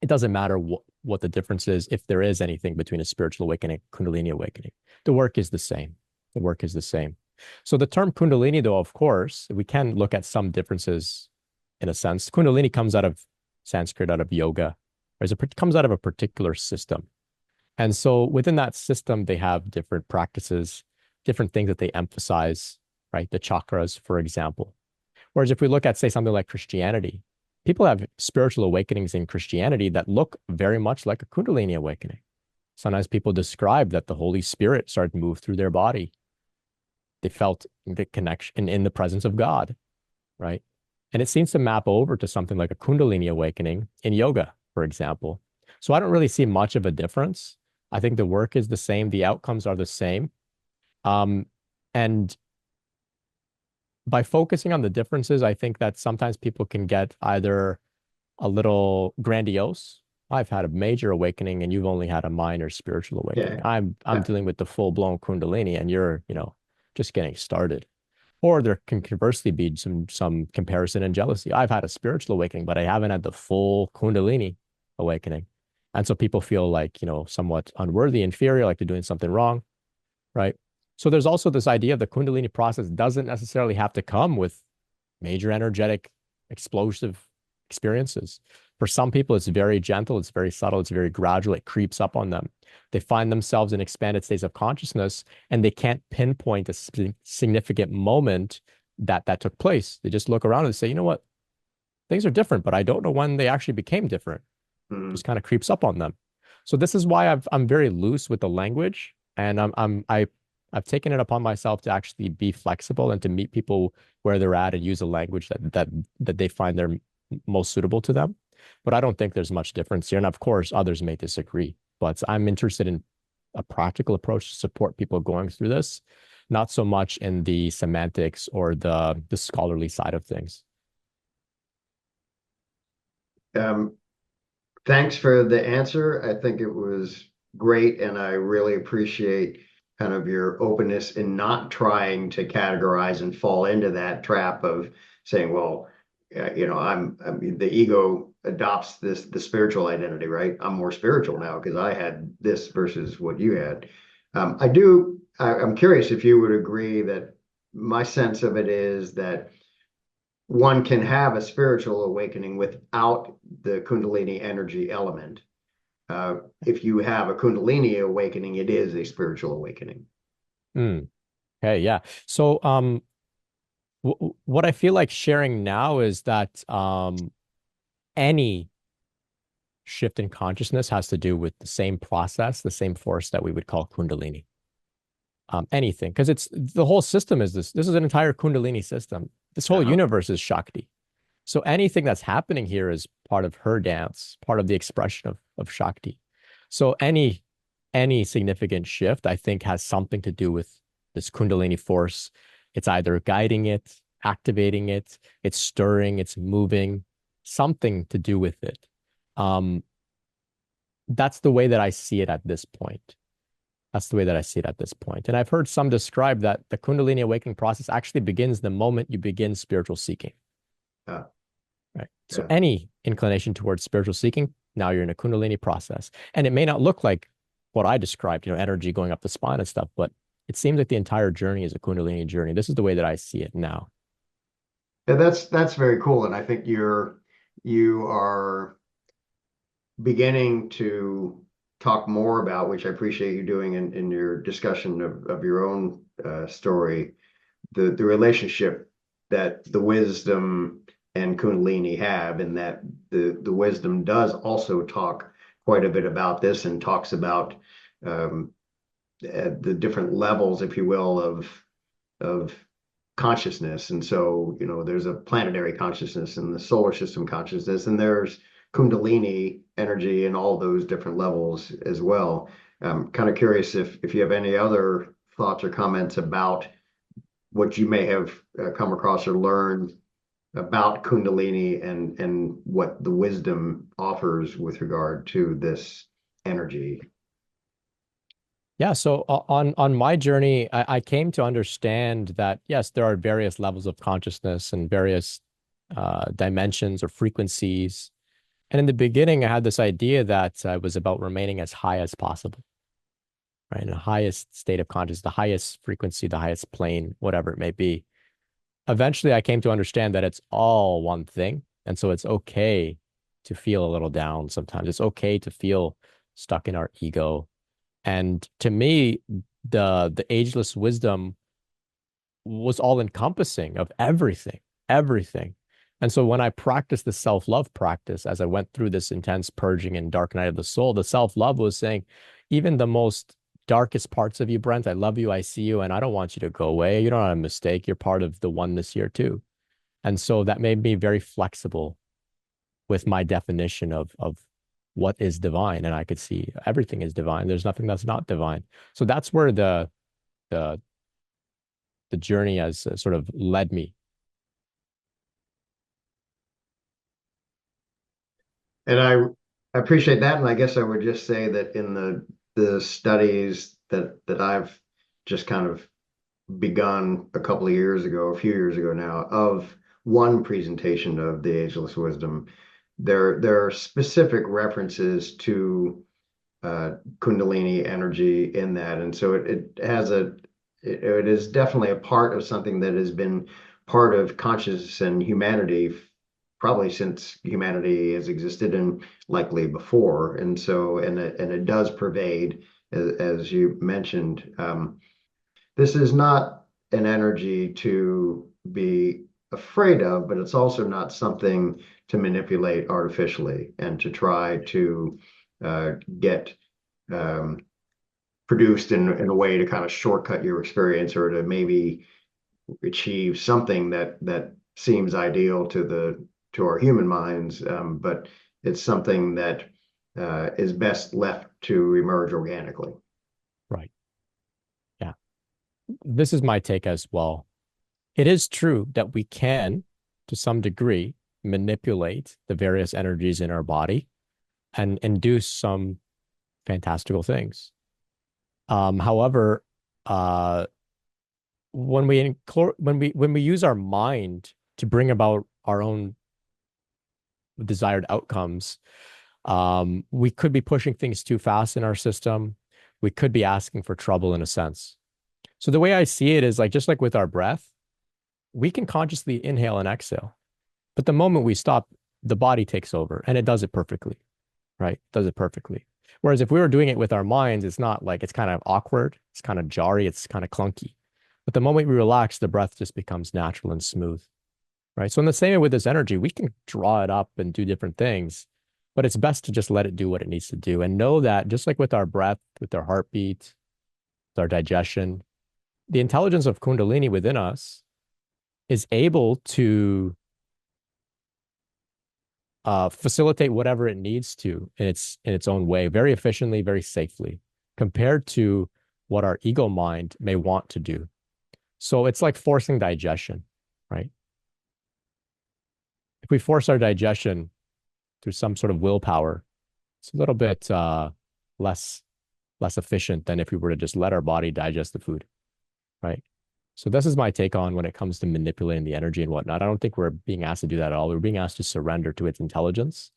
it doesn't matter what the difference is, if there is anything between a spiritual awakening, Kundalini awakening. The work is the same. The work is the same. So the term Kundalini, though, of course, we can look at some differences in a sense. Kundalini comes out of Sanskrit, out of yoga, or it comes out of a particular system. And so within that system, they have different practices, different things that they emphasize, right? The chakras, for example. Whereas if we look at, say, something like Christianity, people have spiritual awakenings in Christianity that look very much like a Kundalini awakening. Sometimes people describe that the Holy Spirit started to move through their body. They felt the connection in the presence of God, right? And it seems to map over to something like a Kundalini awakening in yoga, for example. So I don't really see much of a difference. I think the work is the same. The outcomes are the same. And by focusing on the differences, I think that sometimes people can get either a little grandiose. I've had a major awakening and you've only had a minor spiritual awakening. Yeah. I'm dealing with the full-blown Kundalini and you're, just getting started. Or there can conversely be some comparison and jealousy. I've had a spiritual awakening, but I haven't had the full Kundalini awakening. And so people feel like, somewhat unworthy, inferior, like they're doing something wrong, right? So there's also this idea of the Kundalini process doesn't necessarily have to come with major energetic, explosive experiences. For some people, it's very gentle, it's very subtle, it's very gradual, it creeps up on them. They find themselves in expanded states of consciousness and they can't pinpoint a significant moment that took place. They just look around and say, you know what? Things are different, but I don't know when they actually became different. Mhm. Just kind of creeps up on them. So this is why I'm very loose with the language, and I've taken it upon myself to actually be flexible and to meet people where they're at and use a language that they find they're most suitable to them. But I don't think there's much difference here. And of course, others may disagree. But I'm interested in a practical approach to support people going through this, not so much in the semantics or the scholarly side of things. Um, Thanks for the answer. I think it was great, and I really appreciate kind of your openness in not trying to categorize and fall into that trap of saying, well, I mean, the ego adopts the spiritual identity, right? I'm more spiritual now because I had this versus what you had. I'm curious if you would agree that my sense of it is that one can have a spiritual awakening without the Kundalini energy element. If you have a Kundalini awakening, it is a spiritual awakening. Mm. Okay, yeah. So what I feel like sharing now is that any shift in consciousness has to do with the same process, the same force that we would call Kundalini. Anything, because it's the whole system is this. This is an entire Kundalini system. This whole Uh-huh. universe is Shakti. So anything that's happening here is part of her dance, part of the expression of Shakti. So any significant shift, I think, has something to do with this Kundalini force. It's either guiding it, activating it, it's stirring, it's moving, something to do with it. Um, that's the way that I see it at this point. That's the way that I see it at this point. And I've heard some describe that the Kundalini awakening process actually begins the moment you begin spiritual seeking. Uh, Right. So yeah. any inclination towards spiritual seeking, now you're in a Kundalini process. And it may not look like what I described, energy going up the spine and stuff, but it seems like the entire journey is a Kundalini journey. This is the way that I see it now. Yeah, that's very cool, and I think you are beginning to talk more about, which I appreciate you doing in your discussion of your own story, the relationship that the wisdom and Kundalini have, and that the wisdom does also talk quite a bit about this and talks about um, the different levels, if you will, of consciousness. And so, there's a planetary consciousness and the solar system consciousness, and there's Kundalini energy in all those different levels as well. I'm kind of curious if you have any other thoughts or comments about what you may have come across or learned about Kundalini and what the wisdom offers with regard to this energy. Yeah, so on my journey, I came to understand that yes, there are various levels of consciousness and various dimensions or frequencies. And in the beginning, I had this idea that it was about remaining as high as possible, right? In the highest state of consciousness, the highest frequency, the highest plane, whatever it may be. Eventually, I came to understand that it's all one thing. And so it's okay to feel a little down sometimes. It's okay to feel stuck in our ego. And to me, the ageless wisdom was all encompassing of everything, everything. And so when I practiced the self-love practice, as I went through this intense purging and dark night of the soul, the self-love was saying, even the most darkest parts of you, Brent, I love you, I see you, and I don't want you to go away. You don't have a mistake. You're part of the oneness here too. And so that made me very flexible with my definition of what is divine. And I could see everything is divine. There's nothing that's not divine. So that's where the the journey has sort of led me. And I appreciate that. And I guess I would just say that in the studies that I've just kind of begun a couple of years ago, a few years ago now, of one presentation of the Ageless Wisdom, there are specific references to Kundalini energy in that, and so it is definitely a part of something that has been part of consciousness and humanity probably since humanity has existed and likely before. And so, and it does pervade, as you mentioned. This is not an energy to be afraid of, but it's also not something to manipulate artificially and to try to get um, produced in a way to kind of shortcut your experience or to maybe achieve something that seems ideal to our human minds, but it's something that is best left to emerge organically. Right. Yeah. This is my take as well. It is true that we can, to some degree, manipulate the various energies in our body and induce some fantastical things. However, uh, when we use our mind to bring about our own desired outcomes, we could be pushing things too fast in our system. We could be asking for trouble in a sense. So the way I see it is like just like with our breath, we can consciously inhale and exhale. But the moment we stop, the body takes over and it does it perfectly, right? Does it perfectly. Whereas if we were doing it with our minds, it's not like it's kind of awkward, it's kind of jarry, it's kind of clunky. But the moment we relax, the breath just becomes natural and smooth, right? So in the same way with this energy, we can draw it up and do different things, but it's best to just let it do what it needs to do and know that just like with our breath, with our heartbeat, with our digestion, the intelligence of Kundalini within us is able to facilitate whatever it needs to in its own way, very efficiently, very safely, compared to what our ego mind may want to do. So it's like forcing digestion, right? If we force our digestion through some sort of willpower, it's a little bit less less efficient than if we were to just let our body digest the food, right? So this is my take on when it comes to manipulating the energy and whatnot. I don't think we're being asked to do that at all. We're being asked to surrender to its intelligence,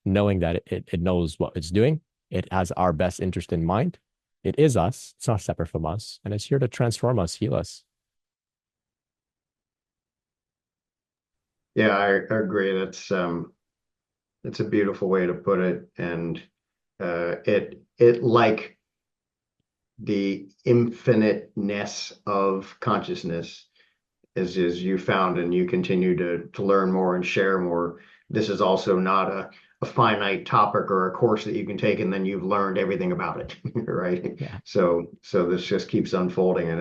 knowing that it knows what it's doing. It has our best interest in mind. It is us. It's not separate from us. And it's here to transform us, heal us. Yeah, I agree. It's a beautiful way to put it, and it like the infiniteness of consciousness as you found and you continue to learn more and share more. This is also not a finite topic or a course that you can take and then you've learned everything about it, right? Yeah. So this just keeps unfolding, and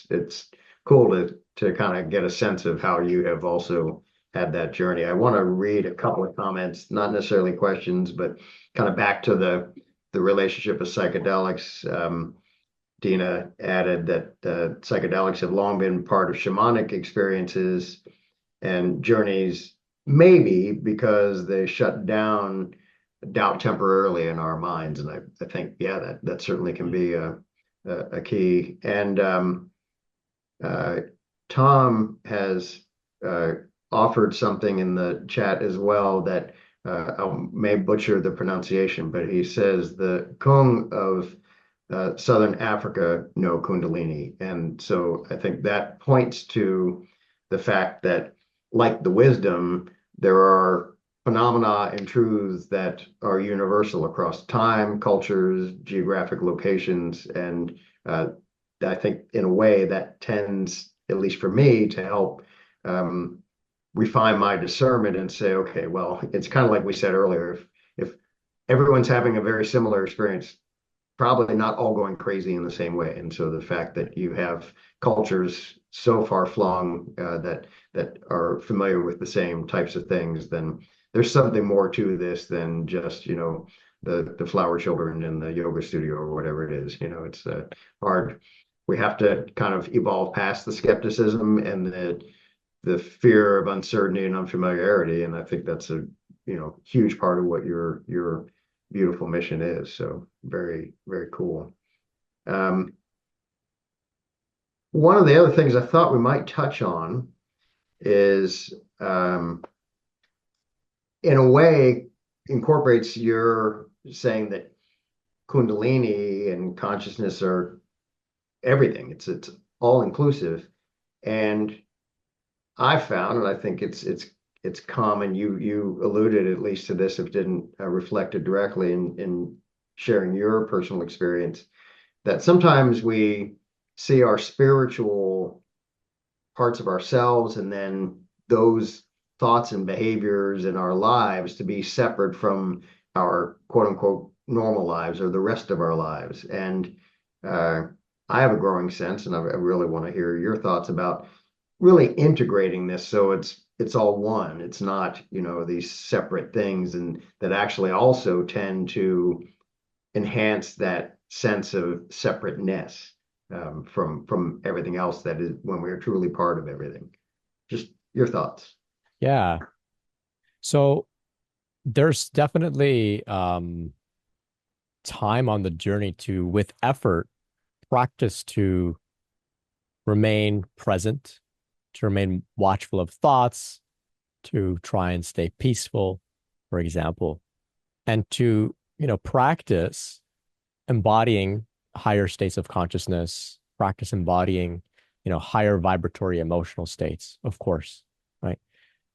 it's cool to kind of get a sense of how you have also had that journey. I want to read a couple of comments, not necessarily questions, but kind of back to the relationship of psychedelics. Dina added that psychedelics have long been part of shamanic experiences and journeys, maybe because they shut down doubt temporarily in our minds. And I think, yeah, that certainly can be a key. And uh, Tom has uh, offered something in the chat as well that I may butcher the pronunciation, but he says the Kung of Southern Africa know Kundalini. And so I think that points to the fact that, like the wisdom, there are phenomena and truths that are universal across time, cultures, geographic locations. And I think in a way that tends, at least for me, to help um, refine my discernment and say, okay, well, it's kind of like we said earlier, if everyone's having a very similar experience, probably not all going crazy in the same way. And so the fact that you have cultures so far flung that are familiar with the same types of things, then there's something more to this than just, the flower children in the yoga studio or whatever it is. It's hard. We have to kind of evolve past the skepticism and the fear of uncertainty and unfamiliarity. And I think that's a huge part of what your beautiful mission is. So very, very cool. One of the other things I thought we might touch on is, in a way, incorporates your saying that Kundalini and consciousness are everything. It's all inclusive, and I found, and I think it's common. You alluded at least to this, if it didn't reflect it directly in sharing your personal experience, that sometimes we see our spiritual parts of ourselves and then those thoughts and behaviors in our lives to be separate from our quote unquote normal lives or the rest of our lives. And uh, I have a growing sense, and I really want to hear your thoughts about really integrating this so it's all one. It's not, these separate things, and that actually also tend to enhance that sense of separateness from everything else that is when we're truly part of everything. Just your thoughts. Yeah. So there's definitely time on the journey to, with effort, practice to remain present, to remain watchful of thoughts, to try and stay peaceful, for example, and to, practice embodying higher states of consciousness, practice embodying, higher vibratory emotional states, of course, right?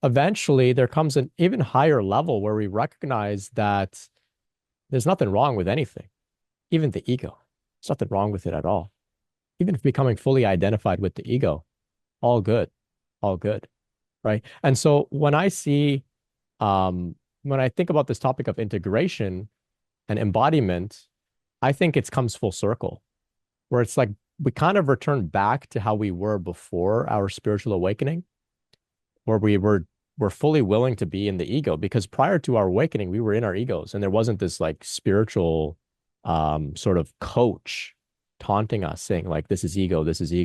Eventually, there comes an even higher level where we recognize that there's nothing wrong with anything, even the ego. There's nothing wrong with it at all. Even if becoming fully identified with the ego, all good, all good, right? And so when I think about this topic of integration and embodiment, I think it comes full circle, where it's like we kind of return back to how we were before our spiritual awakening, where we're fully willing to be in the ego, because prior to our awakening, we were in our egos, and there wasn't this like spiritual sort of coach taunting us, saying like, this is ego,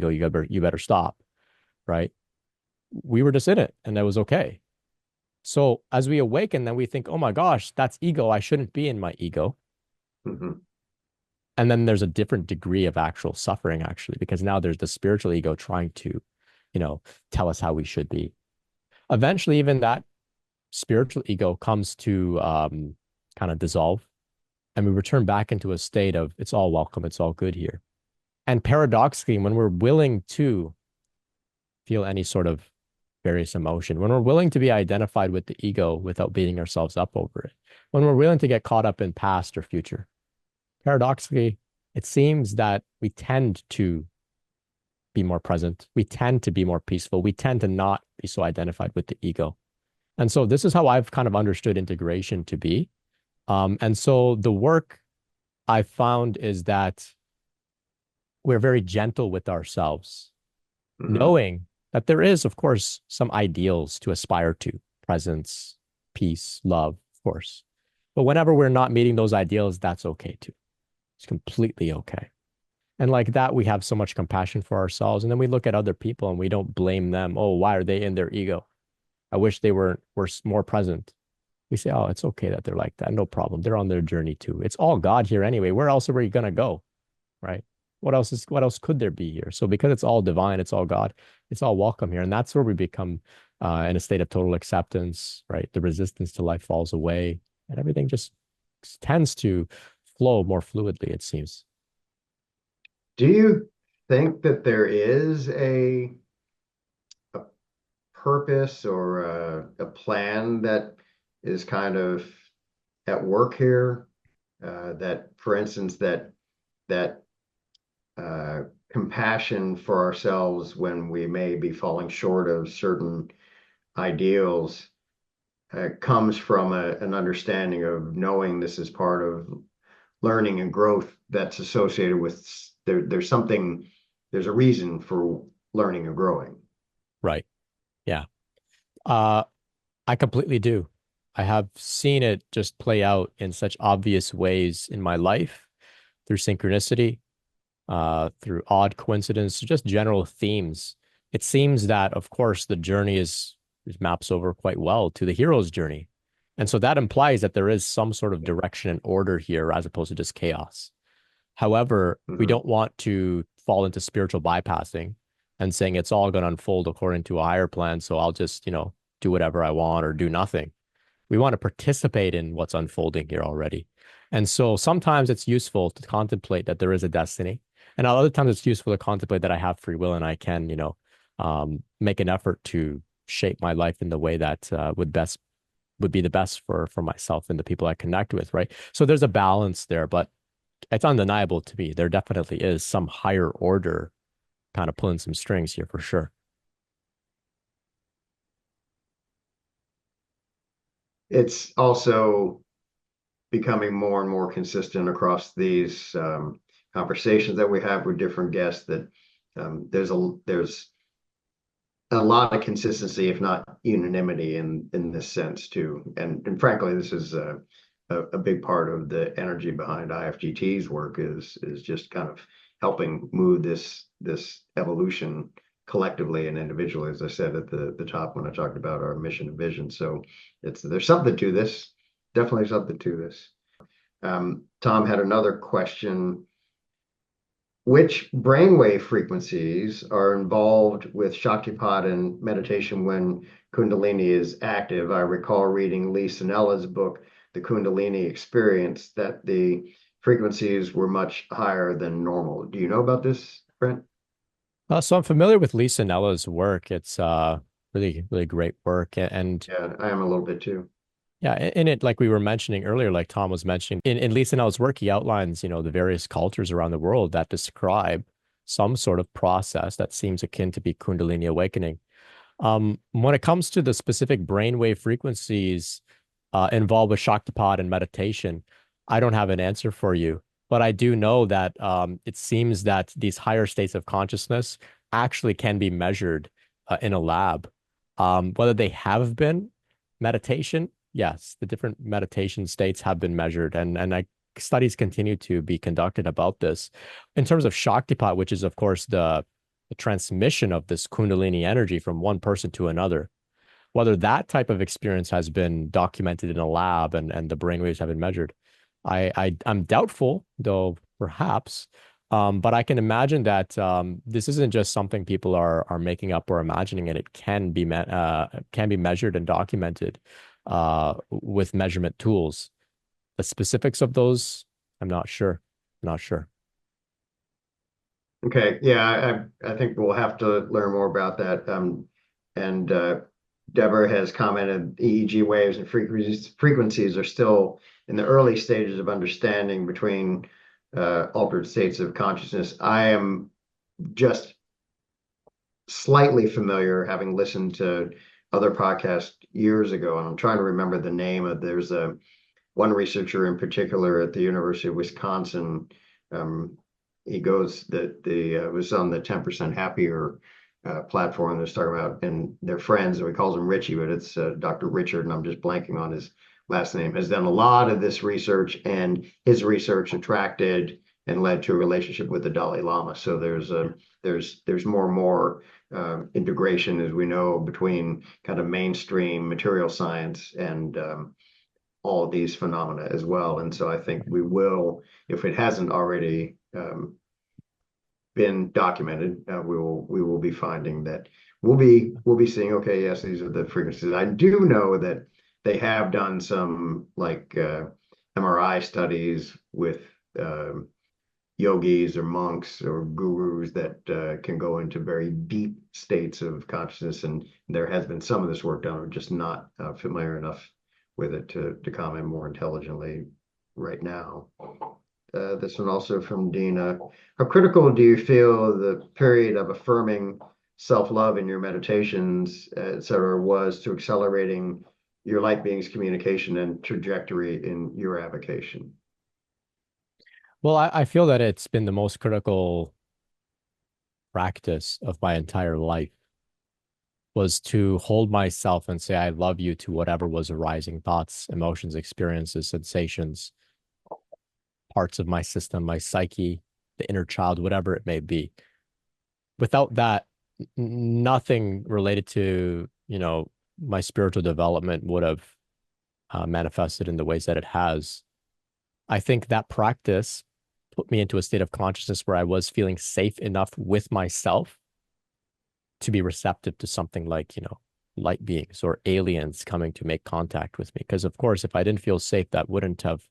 you better stop, right? We were just in it, and that was okay. So as we awaken, then we think, oh my gosh, that's ego. I shouldn't be in my ego. Mm-hmm. And then there's a different degree of actual suffering, actually, because now there's the spiritual ego trying to, tell us how we should be. Eventually, even that spiritual ego comes to kind of dissolve, and we return back into a state of it's all welcome, it's all good here. And paradoxically, when we're willing to feel any sort of various emotion, when we're willing to be identified with the ego without beating ourselves up over it, when we're willing to get caught up in past or future. Paradoxically, it seems that we tend to be more present. We tend to be more peaceful. We tend to not be so identified with the ego. And so this is how I've kind of understood integration to be. And so the work I found is that we're very gentle with ourselves, Hmm. knowing that there is, of course, some ideals to aspire to: presence, peace, love, of course. But whenever we're not meeting those ideals, that's okay too. It's completely okay. And like that, we have so much compassion for ourselves. And then we look at other people and we don't blame them. Oh, why are they in their ego? I wish they were more present. We say, oh, it's okay that they're like that. No problem. They're on their journey too. It's all God here anyway. Where else are we gonna go? Right? What else could there be here? So because it's all divine, it's all God, it's all welcome here. And that's where we become in a state of total acceptance, right? The resistance to life falls away and everything just tends to flow more fluidly, it seems. Do you think that there is a purpose or a plan that is kind of at work here? That, for instance, that compassion for ourselves when we may be falling short of certain ideals comes from an understanding of knowing this is part of learning and growth that's associated with there's something, there's a reason for learning and growing. Right. Yeah. Uh, I completely do. I have seen it just play out in such obvious ways in my life through synchronicity, through odd coincidence, just general themes. It seems that, of course, the journey is maps over quite well to the hero's journey. And so that implies that there is some sort of direction and order here as opposed to just chaos. However, we Mhm. don't want to fall into spiritual bypassing and saying it's all going to unfold according to a higher plan. So I'll just, do whatever I want or do nothing. We want to participate in what's unfolding here already. And so sometimes it's useful to contemplate that there is a destiny. And other times it's useful to contemplate that I have free will and I can, make an effort to shape my life in the way that would be the best for myself and the people I connect with, right? So there's a balance there, but it's undeniable to me. There definitely is some higher order kind of pulling some strings here for sure. It's also becoming more and more consistent across these conversations that we have with different guests that there's a lot of consistency, if not unanimity, in this sense too. And frankly, this is a big part of the energy behind IFGT's work is just kind of helping move this evolution collectively and individually, as I said at the top when I talked about our mission and vision. So there's something to this, definitely something to this. Tom had another question. Which brainwave frequencies are involved with Shaktipat and meditation when Kundalini is active? I recall reading Lee Sanella's book, The Kundalini Experience, that the frequencies were much higher than normal. Do you know about this, Brent? So I'm familiar with Lisa Nella's work. It's really, really great work. And Yeah, I am a little bit too. yeah, in it, like we were mentioning earlier, like Tom was mentioning, in Lisa Nella's work, he outlines, the various cultures around the world that describe some sort of process that seems akin to be Kundalini awakening. When it comes to the specific brainwave frequencies involved with Shaktipat and meditation, I don't have an answer for you, but I do know that it seems that these higher states of consciousness actually can be measured in a lab. Whether they have been meditation, yes, the different meditation states have been measured, and studies continue to be conducted about this. In terms of Shaktipat, which is of course the transmission of this Kundalini energy from one person to another. Whether that type of experience has been documented in a lab and the brainwaves have been measured, I'm doubtful, though perhaps. But I can imagine that this isn't just something people are making up or imagining it. It can be measured and documented with measurement tools. The specifics of those, I'm not sure. Not sure. Okay, yeah, I think we'll have to learn more about that. and Deborah has commented EEG waves and frequencies are still in the early stages of understanding between altered states of consciousness. I am just slightly familiar, having listened to other podcasts years ago, and I'm trying to remember the name of. There's a one researcher in particular at the University of Wisconsin. Um, he goes that the was on the 10% Happier platform. They're talking about, and their friends, and we calls him Richie, but it's Dr. Richard, and I'm just blanking on his last name, has done a lot of this research, and his research attracted and led to a relationship with the Dalai Lama. So there's more and more integration, as we know, between kind of mainstream material science and all of these phenomena as well. And so I think we will, if it hasn't already been documented, we will be finding that we'll be seeing, okay, yes, these are the frequencies. I do know that they have done some like MRI studies with yogis or monks or gurus that can go into very deep states of consciousness, and there has been some of this work done. I'm just not familiar enough with it to comment more intelligently right now. This one also from Dina. How critical do you feel the period of affirming self-love in your meditations, et cetera, was to accelerating your light being's communication and trajectory in your avocation? Well, I feel that it's been the most critical practice of my entire life was to hold myself and say, I love you to whatever was arising thoughts, emotions, experiences, sensations, parts of my system, my psyche, the inner child, whatever it may be. Without that, nothing related to, my spiritual development would have manifested in the ways that it has. I think that practice put me into a state of consciousness where I was feeling safe enough with myself to be receptive to something like, light beings or aliens coming to make contact with me. Because of course, if I didn't feel safe, that wouldn't have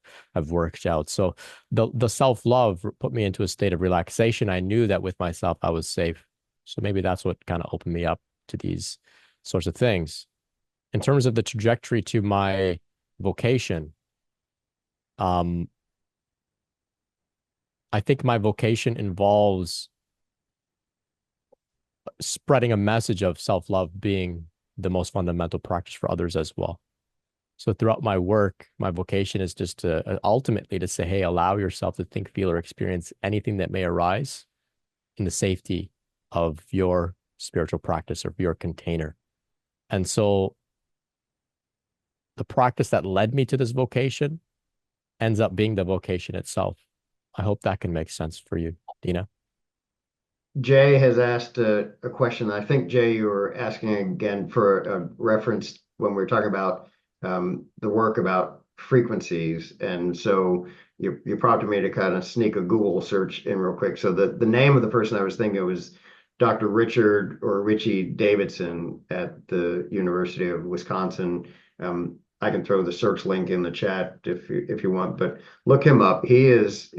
worked out. So the self-love put me into a state of relaxation. I knew that with myself, I was safe. So maybe that's what kind of opened me up to these sorts of things. In terms of the trajectory to my vocation, um, I think my vocation involves spreading a message of self-love being the most fundamental practice for others as well. So throughout my work, my vocation is just to ultimately to say, hey, allow yourself to think, feel, or experience anything that may arise in the safety of your spiritual practice or your container. And so the practice that led me to this vocation ends up being the vocation itself. I hope that can make sense for you, Dina. Jay has asked a question. I think, Jay, you were asking again for a reference when we were talking about the work about frequencies. And so you prompted me to kind of sneak a Google search in real quick. So the name of the person I was thinking of was Dr. Richard or Richie Davidson at the University of Wisconsin. I can throw the search link in the chat if you want, but look him up. He's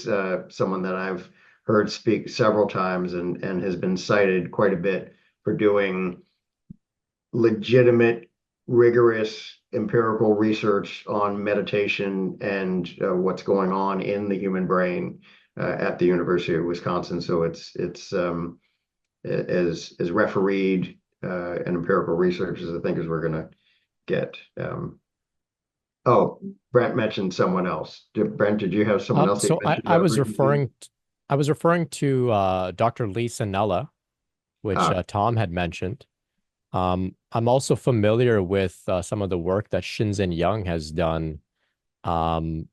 someone that I've heard speak several times and has been cited quite a bit for doing legitimate, rigorous empirical research on meditation and what's going on in the human brain at the University of Wisconsin. So it's as refereed and empirical research as I think as we're going to get. Oh, Brent mentioned someone else. Brent, did you have someone else that you So I, mentioned I about was frequency? referring to Dr. Lee Sanella, which Ah, Tom had mentioned. I'm also familiar with some of the work that Shinzen Young has done. Um,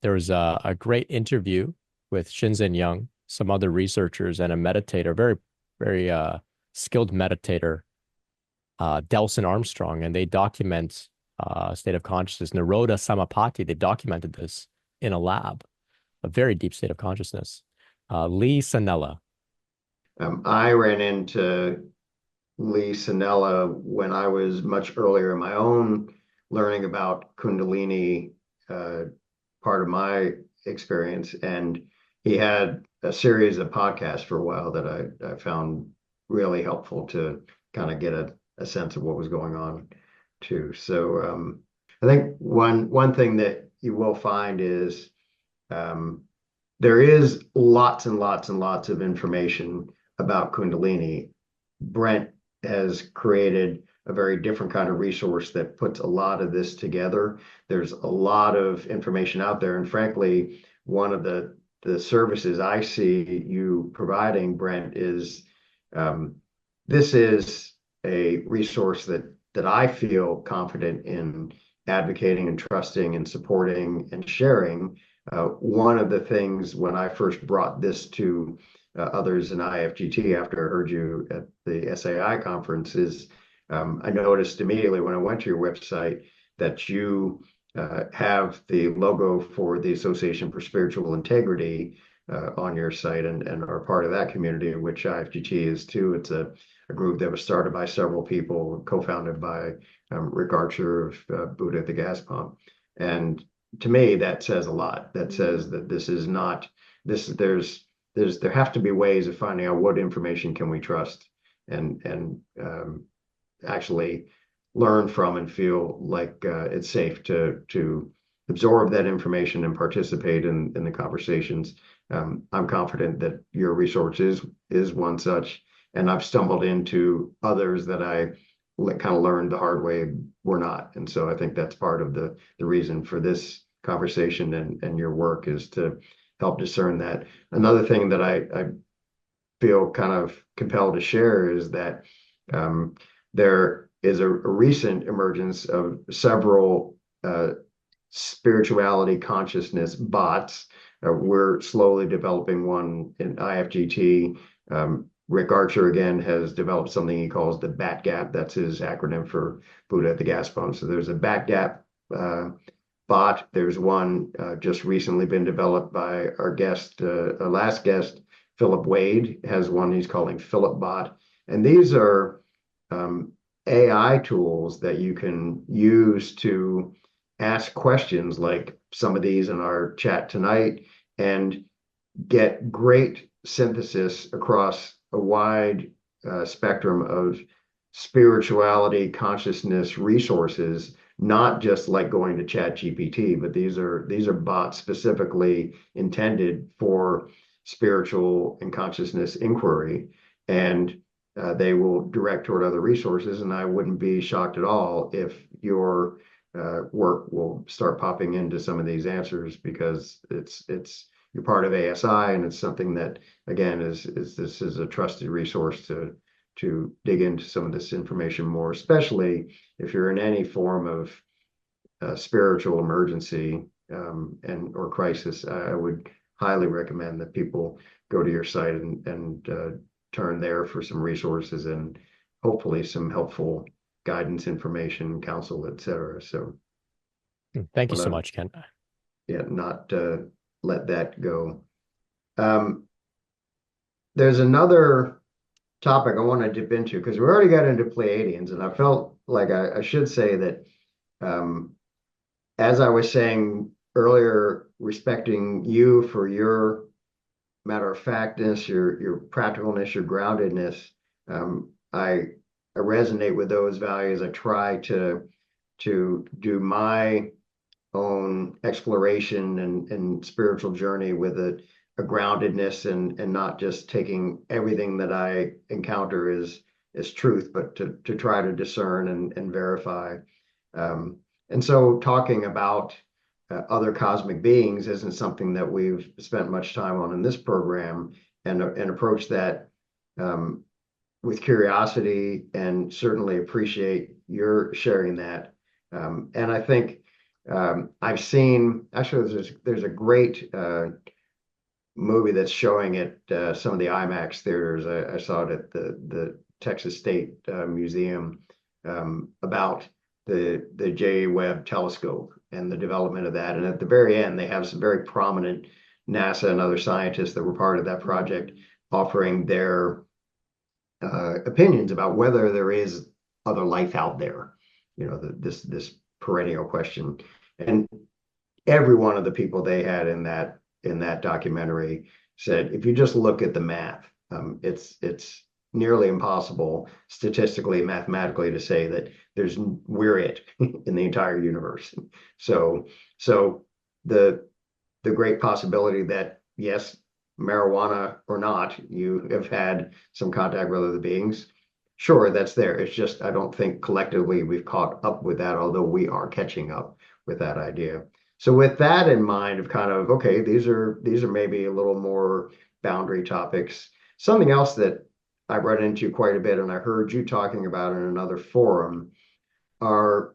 there was a great interview with Shinzen Young, some other researchers, and a meditator, very, very skilled meditator, Delson Armstrong, and they document state of consciousness. Naroda Samapati, they documented this in a lab, a very deep state of consciousness. Lee Sanella. I ran into Lee Sanella when I was much earlier in my own learning about Kundalini, uh, part of my experience. And he had a series of podcasts for a while that I found really helpful to kind of get a a sense of what was going on too. So I think one thing that you will find is um, there is lots and lots and lots of information about Kundalini. Brent has created a very different kind of resource that puts a lot of this together. There's a lot of information out there, and frankly, one of the services I see you providing, Brent, is this is a resource that I feel confident in advocating and trusting and supporting and sharing. One of the things when I first brought this to others in IFGT after I heard you at the SAI conference is I noticed immediately when I went to your website that you have the logo for the Association for Spiritual Integrity on your site and are part of that community, which IFGT is too. It's a group that was started by several people, co-founded by Rick Archer of Buddha at the Gas Pump. And to me, that says a lot. That says that this is not this. There have to be ways of finding out what information can we trust and actually learn from and feel like it's safe to absorb that information and participate in the conversations. I'm confident that your resource is one such, and I've stumbled into others that I kind of learned the hard way were not. And so I think that's part of the reason for this conversation and your work is to help discern that. Another thing that I feel kind of compelled to share is that there is a recent emergence of several spirituality consciousness bots. We're slowly developing one in IFGT. Rick Archer, again, has developed something he calls the BAT Gap. That's his acronym for Buddha at the Gas Pump. So there's a BAT Gap bot. There's one just recently been developed by our last guest, Philip Wade, has one he's calling Philip Bot. And these are AI tools that you can use to ask questions like some of these in our chat tonight and get great synthesis across a wide spectrum of spirituality, consciousness resources, not just like going to Chat GPT, but these are bots specifically intended for spiritual and consciousness inquiry. And they will direct toward other resources. And I wouldn't be shocked at all if your work will start popping into some of these answers because you're part of ASI, and it's something that again is this is a trusted resource to dig into some of this information more, especially if you're in any form of spiritual emergency and or crisis. I would highly recommend that people go to your site and turn there for some resources and hopefully some helpful guidance, information, counsel, etc. So Thank you so much, Ken. Yeah, not let that go. There's another topic I want to dip into because we already got into Pleiadians, and I felt like I should say that as I was saying earlier, respecting you for your matter of factness, your practicalness, your groundedness, I resonate with those values. I try to do my own exploration and spiritual journey with a groundedness and not just taking everything that I encounter as truth, but to try to discern and verify. And so talking about other cosmic beings isn't something that we've spent much time on in this program, and approach that with curiosity, and certainly appreciate your sharing that. And I think I've seen, actually, there's a great movie that's showing at some of the IMAX theaters. I saw it at the Texas State Museum about the J. Webb telescope and the development of that. And at the very end, they have some very prominent NASA and other scientists that were part of that project offering their opinions about whether there is other life out there. You know, this perennial question. And every one of the people they had in that documentary said, if you just look at the math, it's nearly impossible statistically, mathematically to say that we're it in the entire universe. So so the great possibility that yes, marijuana or not, you have had some contact with other beings. Sure, that's there. It's just I don't think collectively we've caught up with that, although we are catching up with that idea. So with that in mind of kind of okay, these are maybe a little more boundary topics. Something else that I've run into quite a bit, and I heard you talking about in another forum, are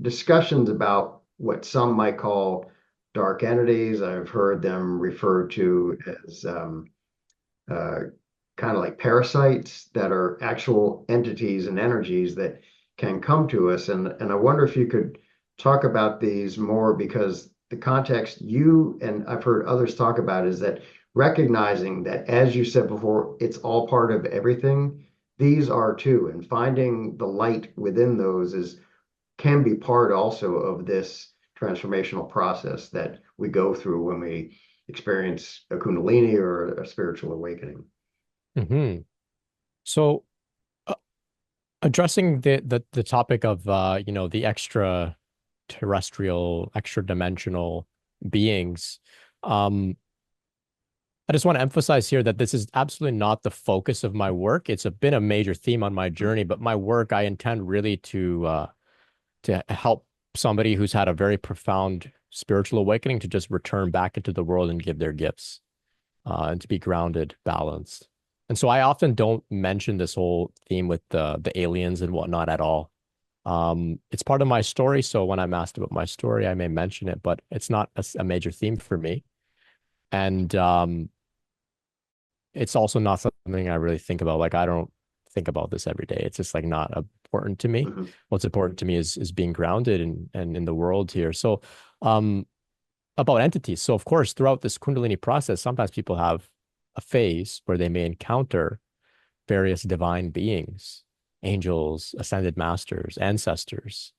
discussions about what some might call dark entities. I've heard them referred to as uh, kind of like parasites that are actual entities and energies that can come to us. And I wonder if you could talk about these more because the context you and I've heard others talk about is that recognizing that, as you said before, it's all part of everything. These are too, and finding the light within those is can be part also of this transformational process that we go through when we experience a Kundalini or a spiritual awakening. Hmm. So uh, addressing the topic of the extraterrestrial, extra dimensional beings, um, I just want to emphasize here that this is absolutely not the focus of my work. Been a major theme on my journey, but my work I intend really to help somebody who's had a very profound spiritual awakening to just return back into the world and give their gifts, and to be grounded, balanced. And so I often don't mention this whole theme with the aliens and whatnot at all. It's part of my story, so when I'm asked about my story, I may mention it, but it's not a major theme for me. And it's also not something I really think about. Like I don't think about this every day. It's just like not important to me. Mhm. What's important to me is being grounded and in the world here. So um about entities. So of course, throughout this Kundalini process, sometimes people have a phase where they may encounter various divine beings, angels, ascended masters, ancestors,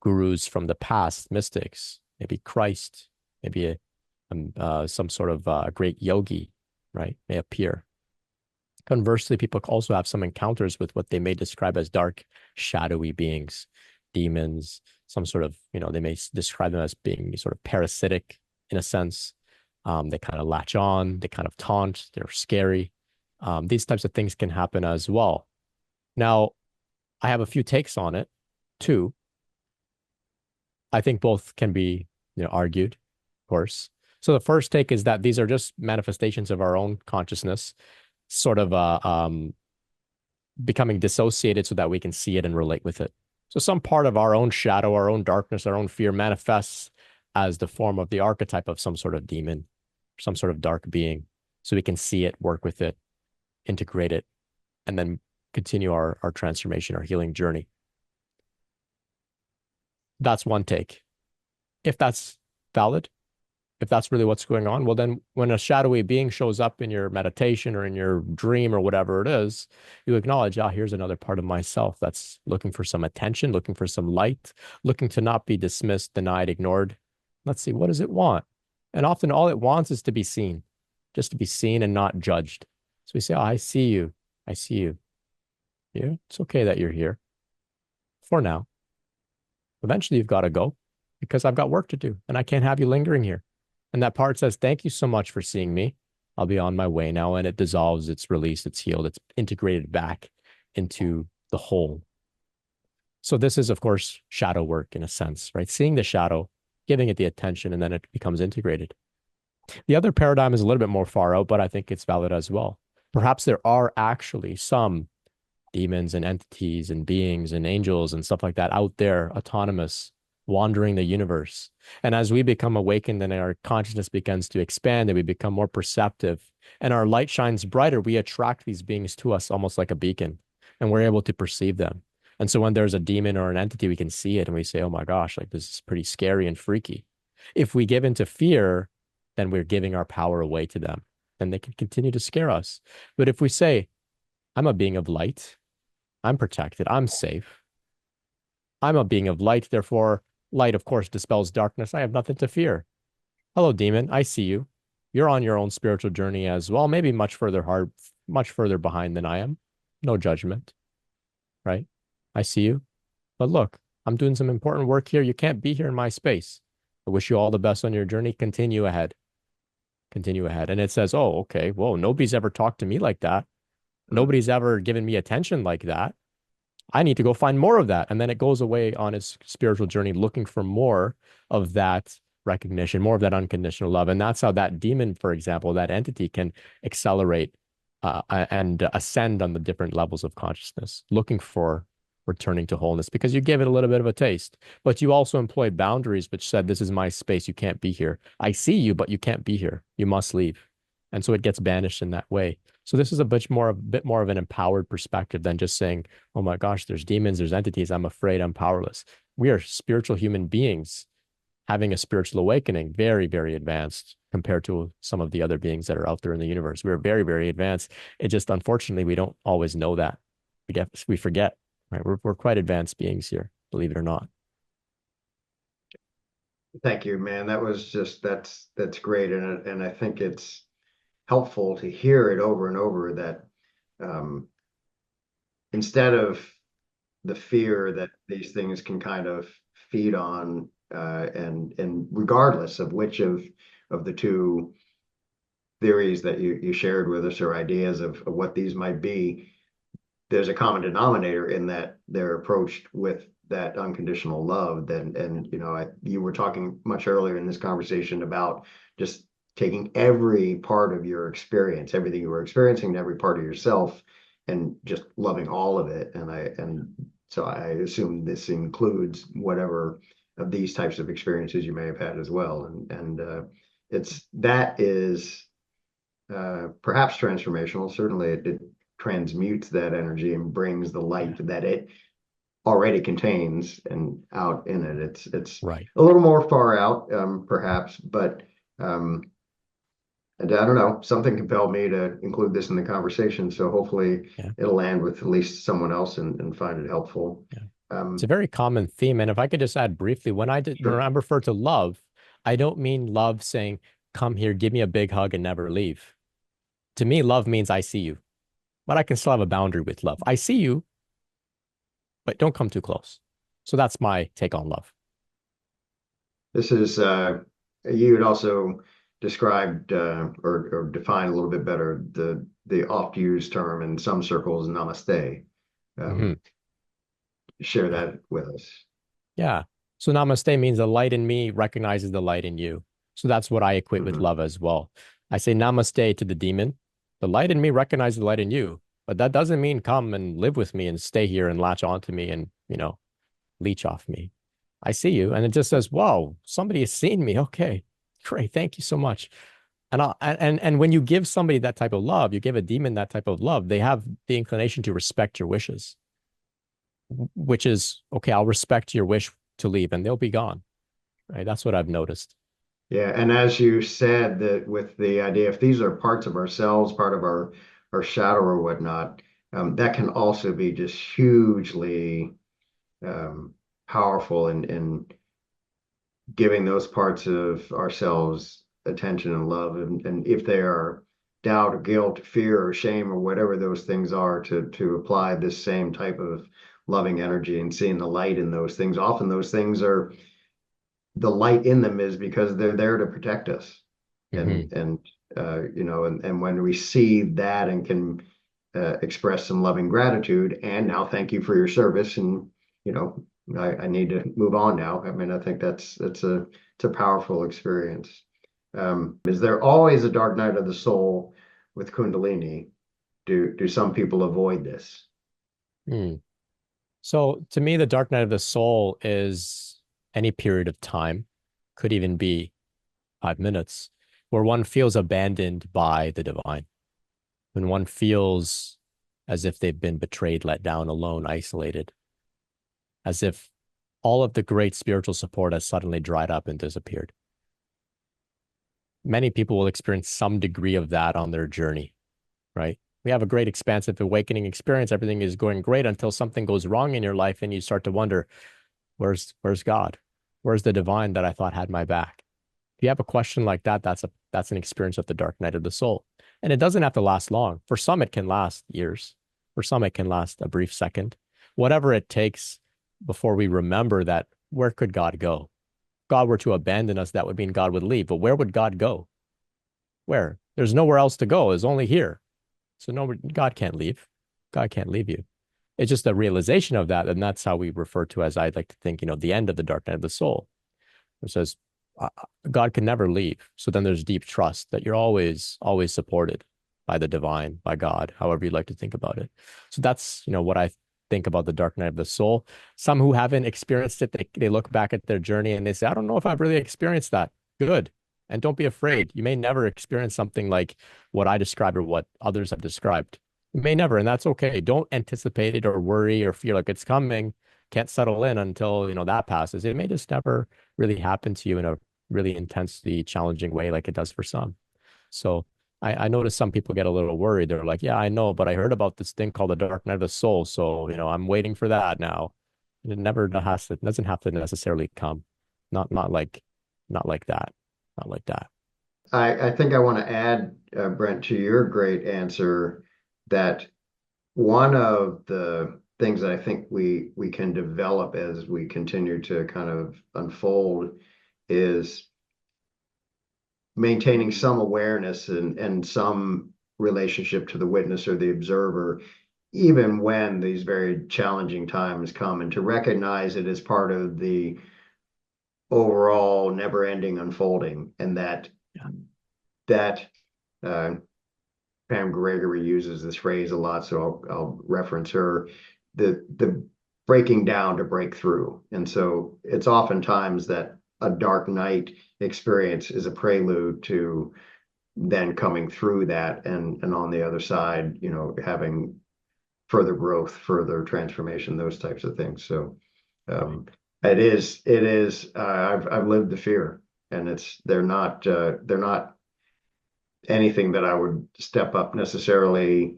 gurus from the past, mystics, maybe Christ, maybe some sort of great yogi, right, may appear. Conversely, people also have some encounters with what they may describe as dark, shadowy beings, demons, some sort of, they may describe them as being sort of parasitic in a sense. They kind of latch on, they kind of taunt, they're scary. These types of things can happen as well. Now, I have a few takes on it too. I think both can be, argued, of course. So the first take is that these are just manifestations of our own consciousness, sort of becoming dissociated so that we can see it and relate with it. So some part of our own shadow, our own darkness, our own fear manifests as the form of the archetype of some sort of demon, some sort of dark being. So we can see it, work with it, integrate it, and then continue our transformation, our healing journey. That's one take. If that's valid, if that's really what's going on, well, then when a shadowy being shows up in your meditation or in your dream or whatever it is, you acknowledge, here's another part of myself that's looking for some attention, looking for some light, looking to not be dismissed, denied, ignored. Let's see, what does it want? And often all it wants is to be seen, just to be seen and not judged. So we say, I see you. I see you. Yeah, it's okay that you're here for now. Eventually, you've got to go because I've got work to do and I can't have you lingering here. And that part says, thank you so much for seeing me. I'll be on my way now. And it dissolves, it's released, it's healed, it's integrated back into the whole. So this is, of course, shadow work in a sense, right? Seeing the shadow, giving it the attention, and then it becomes integrated. The other paradigm is a little bit more far out, but I think it's valid as well. Perhaps there are actually some demons and entities and beings and angels and stuff like that out there, autonomous, wandering the universe. And as we become awakened and our consciousness begins to expand and we become more perceptive and our light shines brighter, we attract these beings to us almost like a beacon and we're able to perceive them. And so when there's a demon or an entity, we can see it and we say, oh my gosh, like this is pretty scary and freaky. If we give into fear, then we're giving our power away to them. Then they can continue to scare us. But if we say, I'm a being of light, I'm protected, I'm safe, I'm a being of light, therefore, light, of course, dispels darkness. I have nothing to fear. Hello, demon. I see you. You're on your own spiritual journey as well, maybe much further behind than I am. No judgment, right? I see you. But look, I'm doing some important work here. You can't be here in my space. I wish you all the best on your journey. Continue ahead. Continue ahead. And it says, oh, okay, whoa, nobody's ever talked to me like that. Mm. Nobody's ever given me attention like that. I need to go find more of that. And then it goes away on its spiritual journey looking for more of that recognition, more of that unconditional love. And that's how that demon, for example, that entity can accelerate and ascend on the different levels of consciousness, looking for returning to wholeness because you gave it a little bit of a taste. But you also employed boundaries, which said, this is my space. You can't be here. I see you, but you can't be here. You must leave. And so it gets banished in that way. So this is a bit more of an empowered perspective than just saying, oh my gosh, there's demons, there's entities. I'm afraid, I'm powerless. We are spiritual human beings having a spiritual awakening, very, very advanced compared to some of the other beings that are out there in the universe. We're very, very advanced. It just, unfortunately, we don't always know that. We forget, right? We're quite advanced beings here, believe it or not. Thank you, man. That was just that's great, and I think it's helpful to hear it over and over that um, instead of the fear that these things can kind of feed on, and regardless of which of the two theories that you shared with us or ideas of what these might be, there's a common denominator in that they're approached with that unconditional love. Then, and you were talking much earlier in this conversation about just taking every part of your experience, everything you were experiencing, every part of yourself, and just loving all of it. And so I assume this includes whatever of these types of experiences you may have had as well. And it's that is perhaps transformational. Certainly, it transmutes that energy and brings the light that it already contains and out in it. It's Right. a little more far out, perhaps, but and I don't know. Something compelled me to include this in the conversation, so hopefully Yeah. it'll land with at least someone else and find it helpful. Yeah. It's a Um, very common theme. And if I could just add briefly, when sure. I refer to love, I don't mean love saying, come here, give me a big hug and never leave. To me, love means I see you, but I can still have a boundary with love. I see you, but don't come too close. So that's my take on love. This is you had also described or defined a little bit better the oft used term in some circles, namaste. Hmm. Um, Share Yeah. that with us. Yeah. So namaste means the light in me recognizes the light in you. So that's what I equate with Mhm. love as well. I say namaste to the demon. The light in me recognizes the light in you, but that doesn't mean come and live with me and stay here and latch onto me and, leech off me. I see you. And it just says, whoa, somebody has seen me. Okay, great. Thank you so much. And when you give somebody that type of love, you give a demon that type of love, they have the inclination to respect your wishes, which is, okay, I'll respect your wish to leave and they'll be gone. Right. That's what I've noticed. Yeah, and as you said, that with the idea, if these are parts of ourselves, part of our shadow or whatnot, that can also be just hugely um, powerful in giving those parts of ourselves attention and love. And if they are doubt or guilt, fear or shame or whatever those things are, to apply this same type of loving energy and seeing the light in those things. Often those things are the light in them is because they're there to protect us. Hmm. And when we see that and can express some loving gratitude and now thank you for your service and you know I need to move on now. I mean, I think it's a powerful experience. Is there always a dark night of the soul with Kundalini? Do some people avoid this? Hmm. So to me, the dark night of the soul is any period of time, could even be 5 minutes, where one feels abandoned by the divine, when one feels as if they've been betrayed, let down, alone, isolated, as if all of the great spiritual support has suddenly dried up and disappeared. Many people will experience some degree of that on their journey, right? We have a great expansive awakening experience. Everything is going great until something goes wrong in your life and you start to wonder, where's God? Where's the divine that I thought had my back? you have a question like that, that's an experience of the dark night of the soul. And it doesn't have to last long. For some, it can last years. For some, it can last a brief second. Whatever it takes before we remember that, where could God go? If God were to abandon us, that would mean God would leave. But where would God go? Where? There's nowhere else to go. It's only here. So no, God can't leave. God can't leave you. It's just a realization of that. And that's how we refer to, as I'd like to think, the end of the dark night of the soul. It says, God can never leave. So then there's deep trust that you're always, always supported by the divine, by God, however you'd like to think about it. So that's, what I think about the dark night of the soul. Some who haven't experienced it, they look back at their journey and they say, I don't know if I've really experienced that. Good. And don't be afraid. You may never experience something like what I described or what others have described. You may never, and that's okay. Don't anticipate it or worry or feel like it's coming. Can't settle in until, that passes. It may just never really happen to you in a really intensely challenging way like it does for some. So I notice some people get a little worried. They're like, yeah, I know, but I heard about this thing called the dark night of the soul. So, I'm waiting for that now. It never has to, doesn't have to necessarily come. Not like, not like that. Not like that. I think I want to add, Brent, to your great answer that one of the things that I think we can develop as we continue to kind of unfold is maintaining some awareness and some relationship to the witness or the observer, even when these very challenging times come, and to recognize it as part of the overall never-ending unfolding, and that uh, Pam Gregory uses this phrase a lot, so I'll reference her. The breaking down to break through, and so it's oftentimes that a dark night experience is a prelude to then coming through that, and on the other side, having further growth, further transformation, those types of things. So Right. um, it is. I've lived the fear, and they're not anything that I would step up necessarily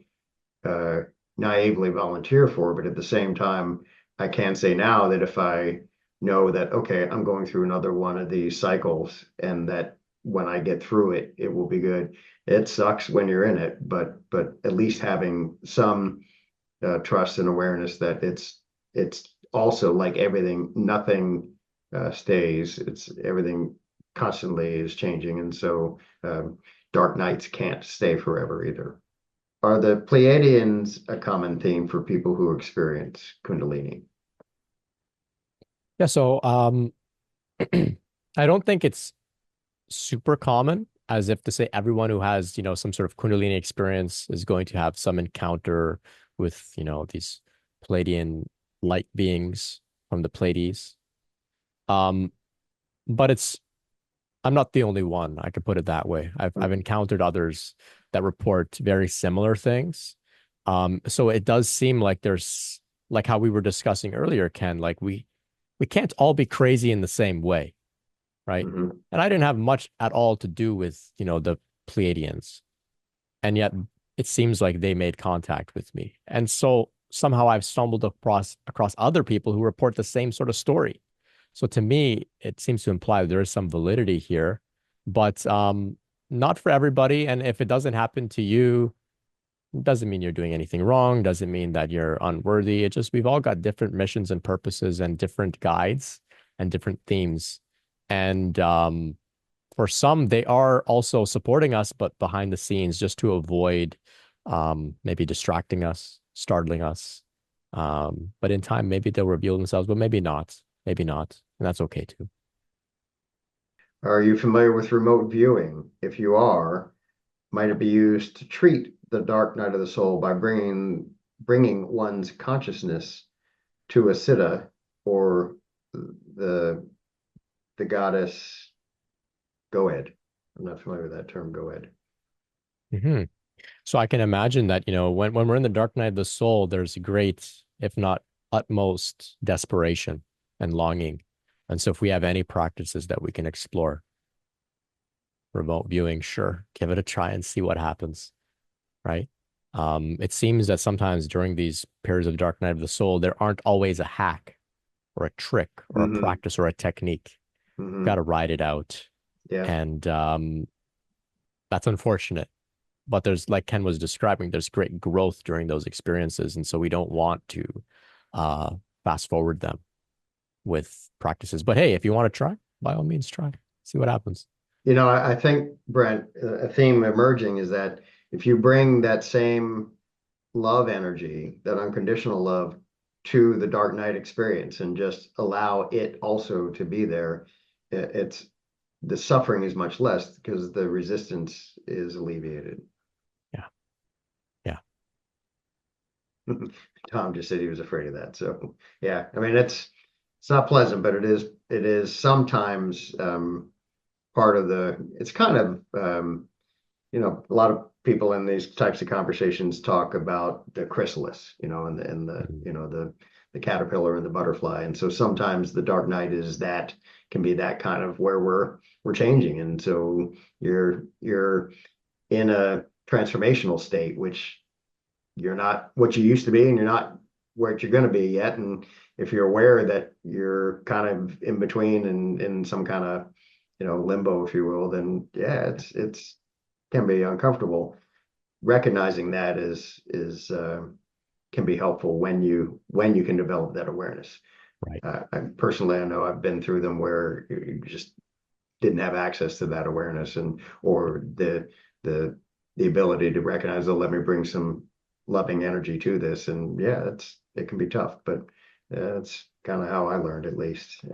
uh, naively volunteer for. But at the same time, I can say now that if I know that, okay, I'm going through another one of these cycles, and that when I get through it, it will be good. It sucks when you're in it, but at least having some trust and awareness that it's also like everything, nothing stays. It's everything constantly is changing, and so dark nights can't stay forever either. Are the Pleiadians a common theme for people who experience Kundalini? Yeah. So I don't think it's super common, as if to say everyone who has, some sort of Kundalini experience is going to have some encounter with, these Pleiadian light beings from the Pleiades. Um, but I'm not the only one. I could put it that way. I've encountered others that report very similar things. So it does seem like there's, like how we were discussing earlier, Ken, like we can't all be crazy in the same way, right? Mm-hmm. And I didn't have much at all to do with, the Pleiadians. And yet it seems like they made contact with me. And so somehow I've stumbled across other people who report the same sort of story. So to me, it seems to imply that there is some validity here, but not for everybody. And if it doesn't happen to you, doesn't mean you're doing anything wrong, doesn't mean that you're unworthy. It just, we've all got different missions and purposes and different guides and different themes. And for some, they are also supporting us, but behind the scenes, just to avoid maybe distracting us, startling us. But in time, maybe they'll reveal themselves, but maybe not. Maybe not. And that's okay too. Are you familiar with remote viewing? If you are, might it be used to treat the dark night of the soul by bringing one's consciousness to a siddha, or the the goddess Goed? I'm not familiar with that term, Goed. Hmm. So I can imagine that, when we're in the dark night of the soul, there's great, if not utmost, desperation and longing. And so if we have any practices that we can explore, remote viewing, sure, give it a try and see what happens, right? It seems that sometimes during these periods of dark night of the soul, there aren't always a hack or a trick or a Mm-hmm. practice or a technique. Got Mm-hmm. to ride it out. Yeah. And that's unfortunate. But there's, like Ken was describing, there's great growth during those experiences. And so we don't want to uh, fast forward them with practices. But hey, if you want to try, by all means, try. See what happens. I think, Brent, a theme emerging is that if you bring that same love energy, that unconditional love, to the dark night experience and just allow it also to be there, it's the suffering is much less because the resistance is alleviated. Yeah. Yeah. Tom just said he was afraid of that. So yeah, I mean it's not pleasant, but it is sometimes part of it's kind of a lot of people in these types of conversations talk about the chrysalis, and the Mhm. the caterpillar and the butterfly. And so sometimes the dark night can be that kind of where we're changing. And so you're in a transformational state, which you're not what you used to be, and you're not where you're going to be yet. And if you're aware that you're kind of in between and in some kind of limbo, if you will, then yeah, it's can be uncomfortable. Recognizing that is can be helpful when you can develop that awareness. Right. I know I've been through them where you just didn't have access to that awareness, and or the the ability to recognize, oh, let me bring some loving energy to this. And yeah, it can be tough, but that's kind of how I learned, at least.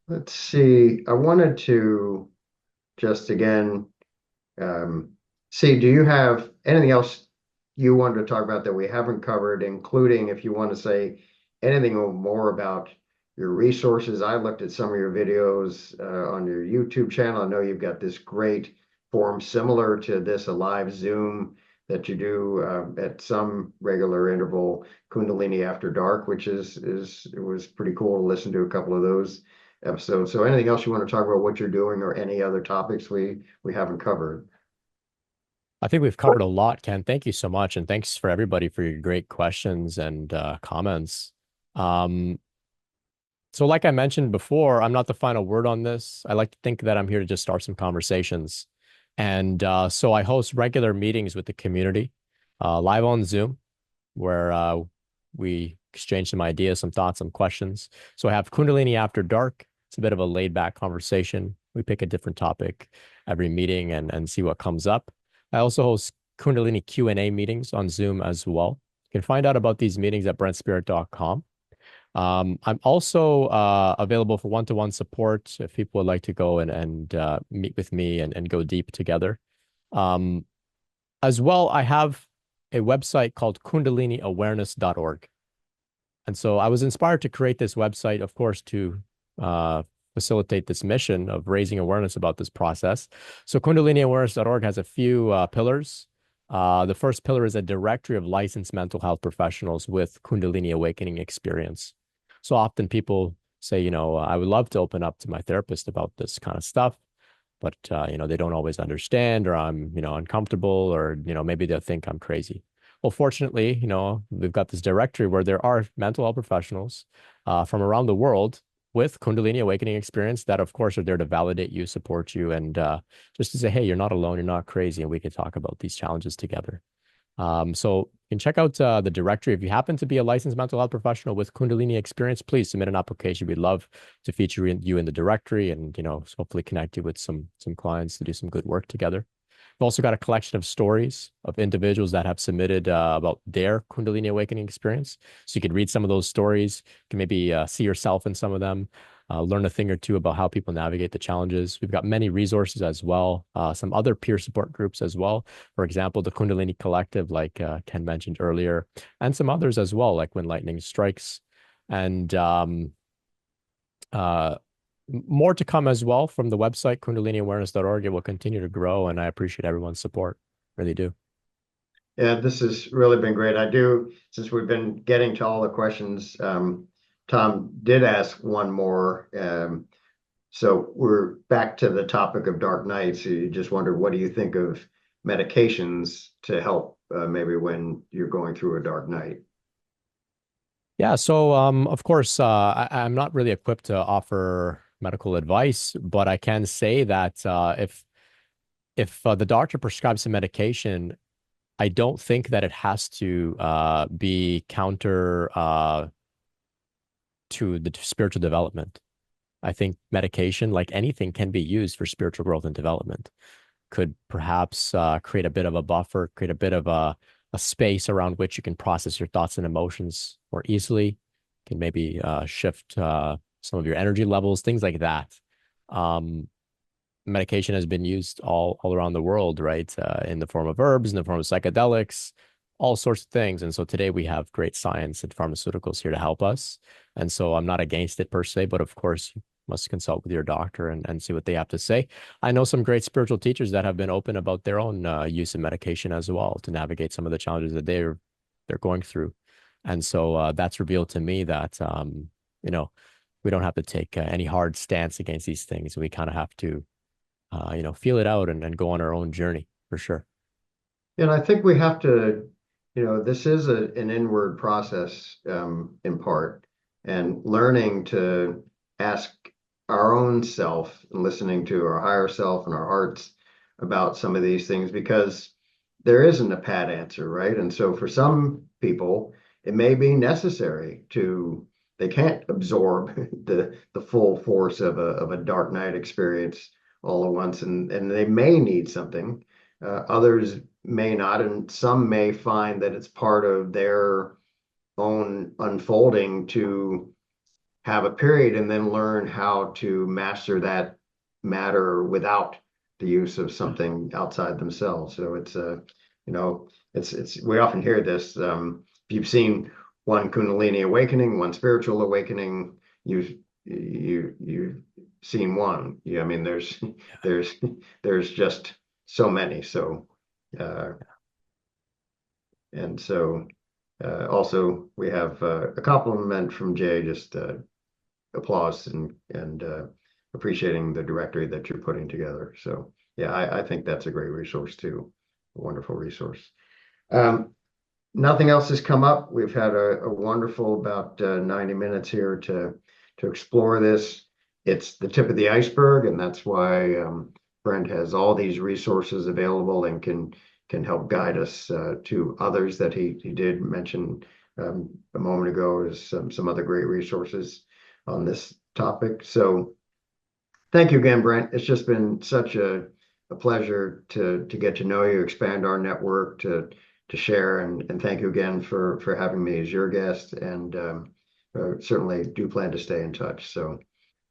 Let's see. I wanted to just again um, see, do you have anything else you wanted to talk about that we haven't covered, including if you want to say anything more about your resources? I looked at some of your videos on your YouTube channel. I know you've got this great forum similar to this, a live Zoom that you do at some regular interval, Kundalini After Dark, which it was pretty cool to listen to a couple of those episodes. So anything else you want to talk about what you're doing, or any other topics we haven't covered? I think we've covered a lot, Ken. Thank you so much. And thanks for everybody for your great questions and comments. Um, so, like I mentioned before, I'm not the final word on this. I like to think that I'm here to just start some conversations. And so I host regular meetings with the community live on Zoom, where we exchange some ideas, some thoughts, some questions. So I have Kundalini After Dark. It's a bit of a laid back conversation. We pick a different topic every meeting and see what comes up. I also host Kundalini Q&A meetings on Zoom as well. You can find out about these meetings at brentspirit.com. I'm also available for one-to-one support if people would like to go and meet with me and go deep together. Um, as well, I have a website called kundaliniawareness.org. And so I was inspired to create this website, of course, to uh, facilitate this mission of raising awareness about this process. So kundaliniawareness.org has a few pillars. The first pillar is a directory of licensed mental health professionals with Kundalini awakening experience. So often people say, I would love to open up to my therapist about this kind of stuff, but they don't always understand, or I'm, uncomfortable, or, maybe they'll think I'm crazy. Well, fortunately, we've got this directory where there are mental health professionals from around the world with Kundalini awakening experience that, of course, are there to validate you, support you, and just to say, hey, you're not alone, you're not crazy, and we can talk about these challenges together. So you can check out the directory. If you happen to be a licensed mental health professional with Kundalini experience, please submit an application. We'd love to feature you in the directory and, hopefully connect you with some clients to do some good work together. We've also got a collection of stories of individuals that have submitted about their Kundalini awakening experience. So you can read some of those stories, you can maybe see yourself in some of them, learn a thing or two about how people navigate the challenges. We've got many resources as well, some other peer support groups as well. For example, the Kundalini Collective, like Ken mentioned earlier, and some others as well, like When Lightning Strikes. And uh, more to come as well from the website, kundaliniawareness.org. It will continue to grow, and I appreciate everyone's support. Really do. Yeah, this has really been great. I do, since we've been getting to all the questions, Tom did ask one more. So we're back to the topic of dark nights. You just wondered, what do you think of medications to help maybe when you're going through a dark night? Yeah, so of course, I'm not really equipped to offer medical advice, but I can say that if the doctor prescribes some medication, I don't think that it has to be counter to the spiritual development. I think medication, like anything, can be used for spiritual growth and development. Could perhaps create a bit of a buffer, create a bit of a space around which you can process your thoughts and emotions more easily. Can maybe shift some of your energy levels, things like that. Um, Medication has been used all around the world, right? In the form of herbs, in the form of psychedelics, all sorts of things. And so today we have great science and pharmaceuticals here to help us. And so I'm not against it per se, but of course you must consult with your doctor and see what they have to say. I know some great spiritual teachers that have been open about their own use of medication as well to navigate some of the challenges that they're going through. And so that's revealed to me that you know, we don't have to take any hard stance against these things. We kind of have to feel it out and go on our own journey for sure. And I think we have to, this is an inward process in part, and learning to ask our own self and listening to our higher self and our hearts about some of these things, because there isn't a pat answer, right? And so for some people, it may be necessary they can't absorb the full force of a dark night experience all at once, and they may need something. Others may not, and some may find that it's part of their own unfolding to have a period and then learn how to master that matter without the use of something outside themselves. So it's we often hear this. If you've seen one Kundalini awakening, one spiritual awakening, you've seen one. Yeah, I mean, there's there's just so many. So uh, and so also we have a compliment from Jay, just applause and appreciating the directory that you're putting together. So yeah, I think that's a great resource too, a wonderful resource. Um, Nothing else has come up. We've had a wonderful about 90 minutes here to explore this. It's the tip of the iceberg, and that's why Brent has all these resources available and can help guide us to others that he did mention a moment ago as some other great resources on this topic. So thank you again, Brent. It's just been such a pleasure to get to know you, expand our network, to share, and thank you again for having me as your guest, and certainly do plan to stay in touch. So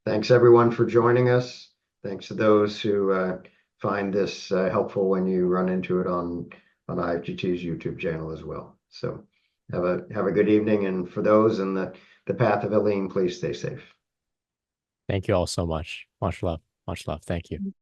thanks everyone for joining us. Thanks to those who find this helpful when you run into it on IFGT's YouTube channel as well. So have a good evening, and for those in the path of Helene, please stay safe. Thank you all so much. Much love. Much love. Thank you.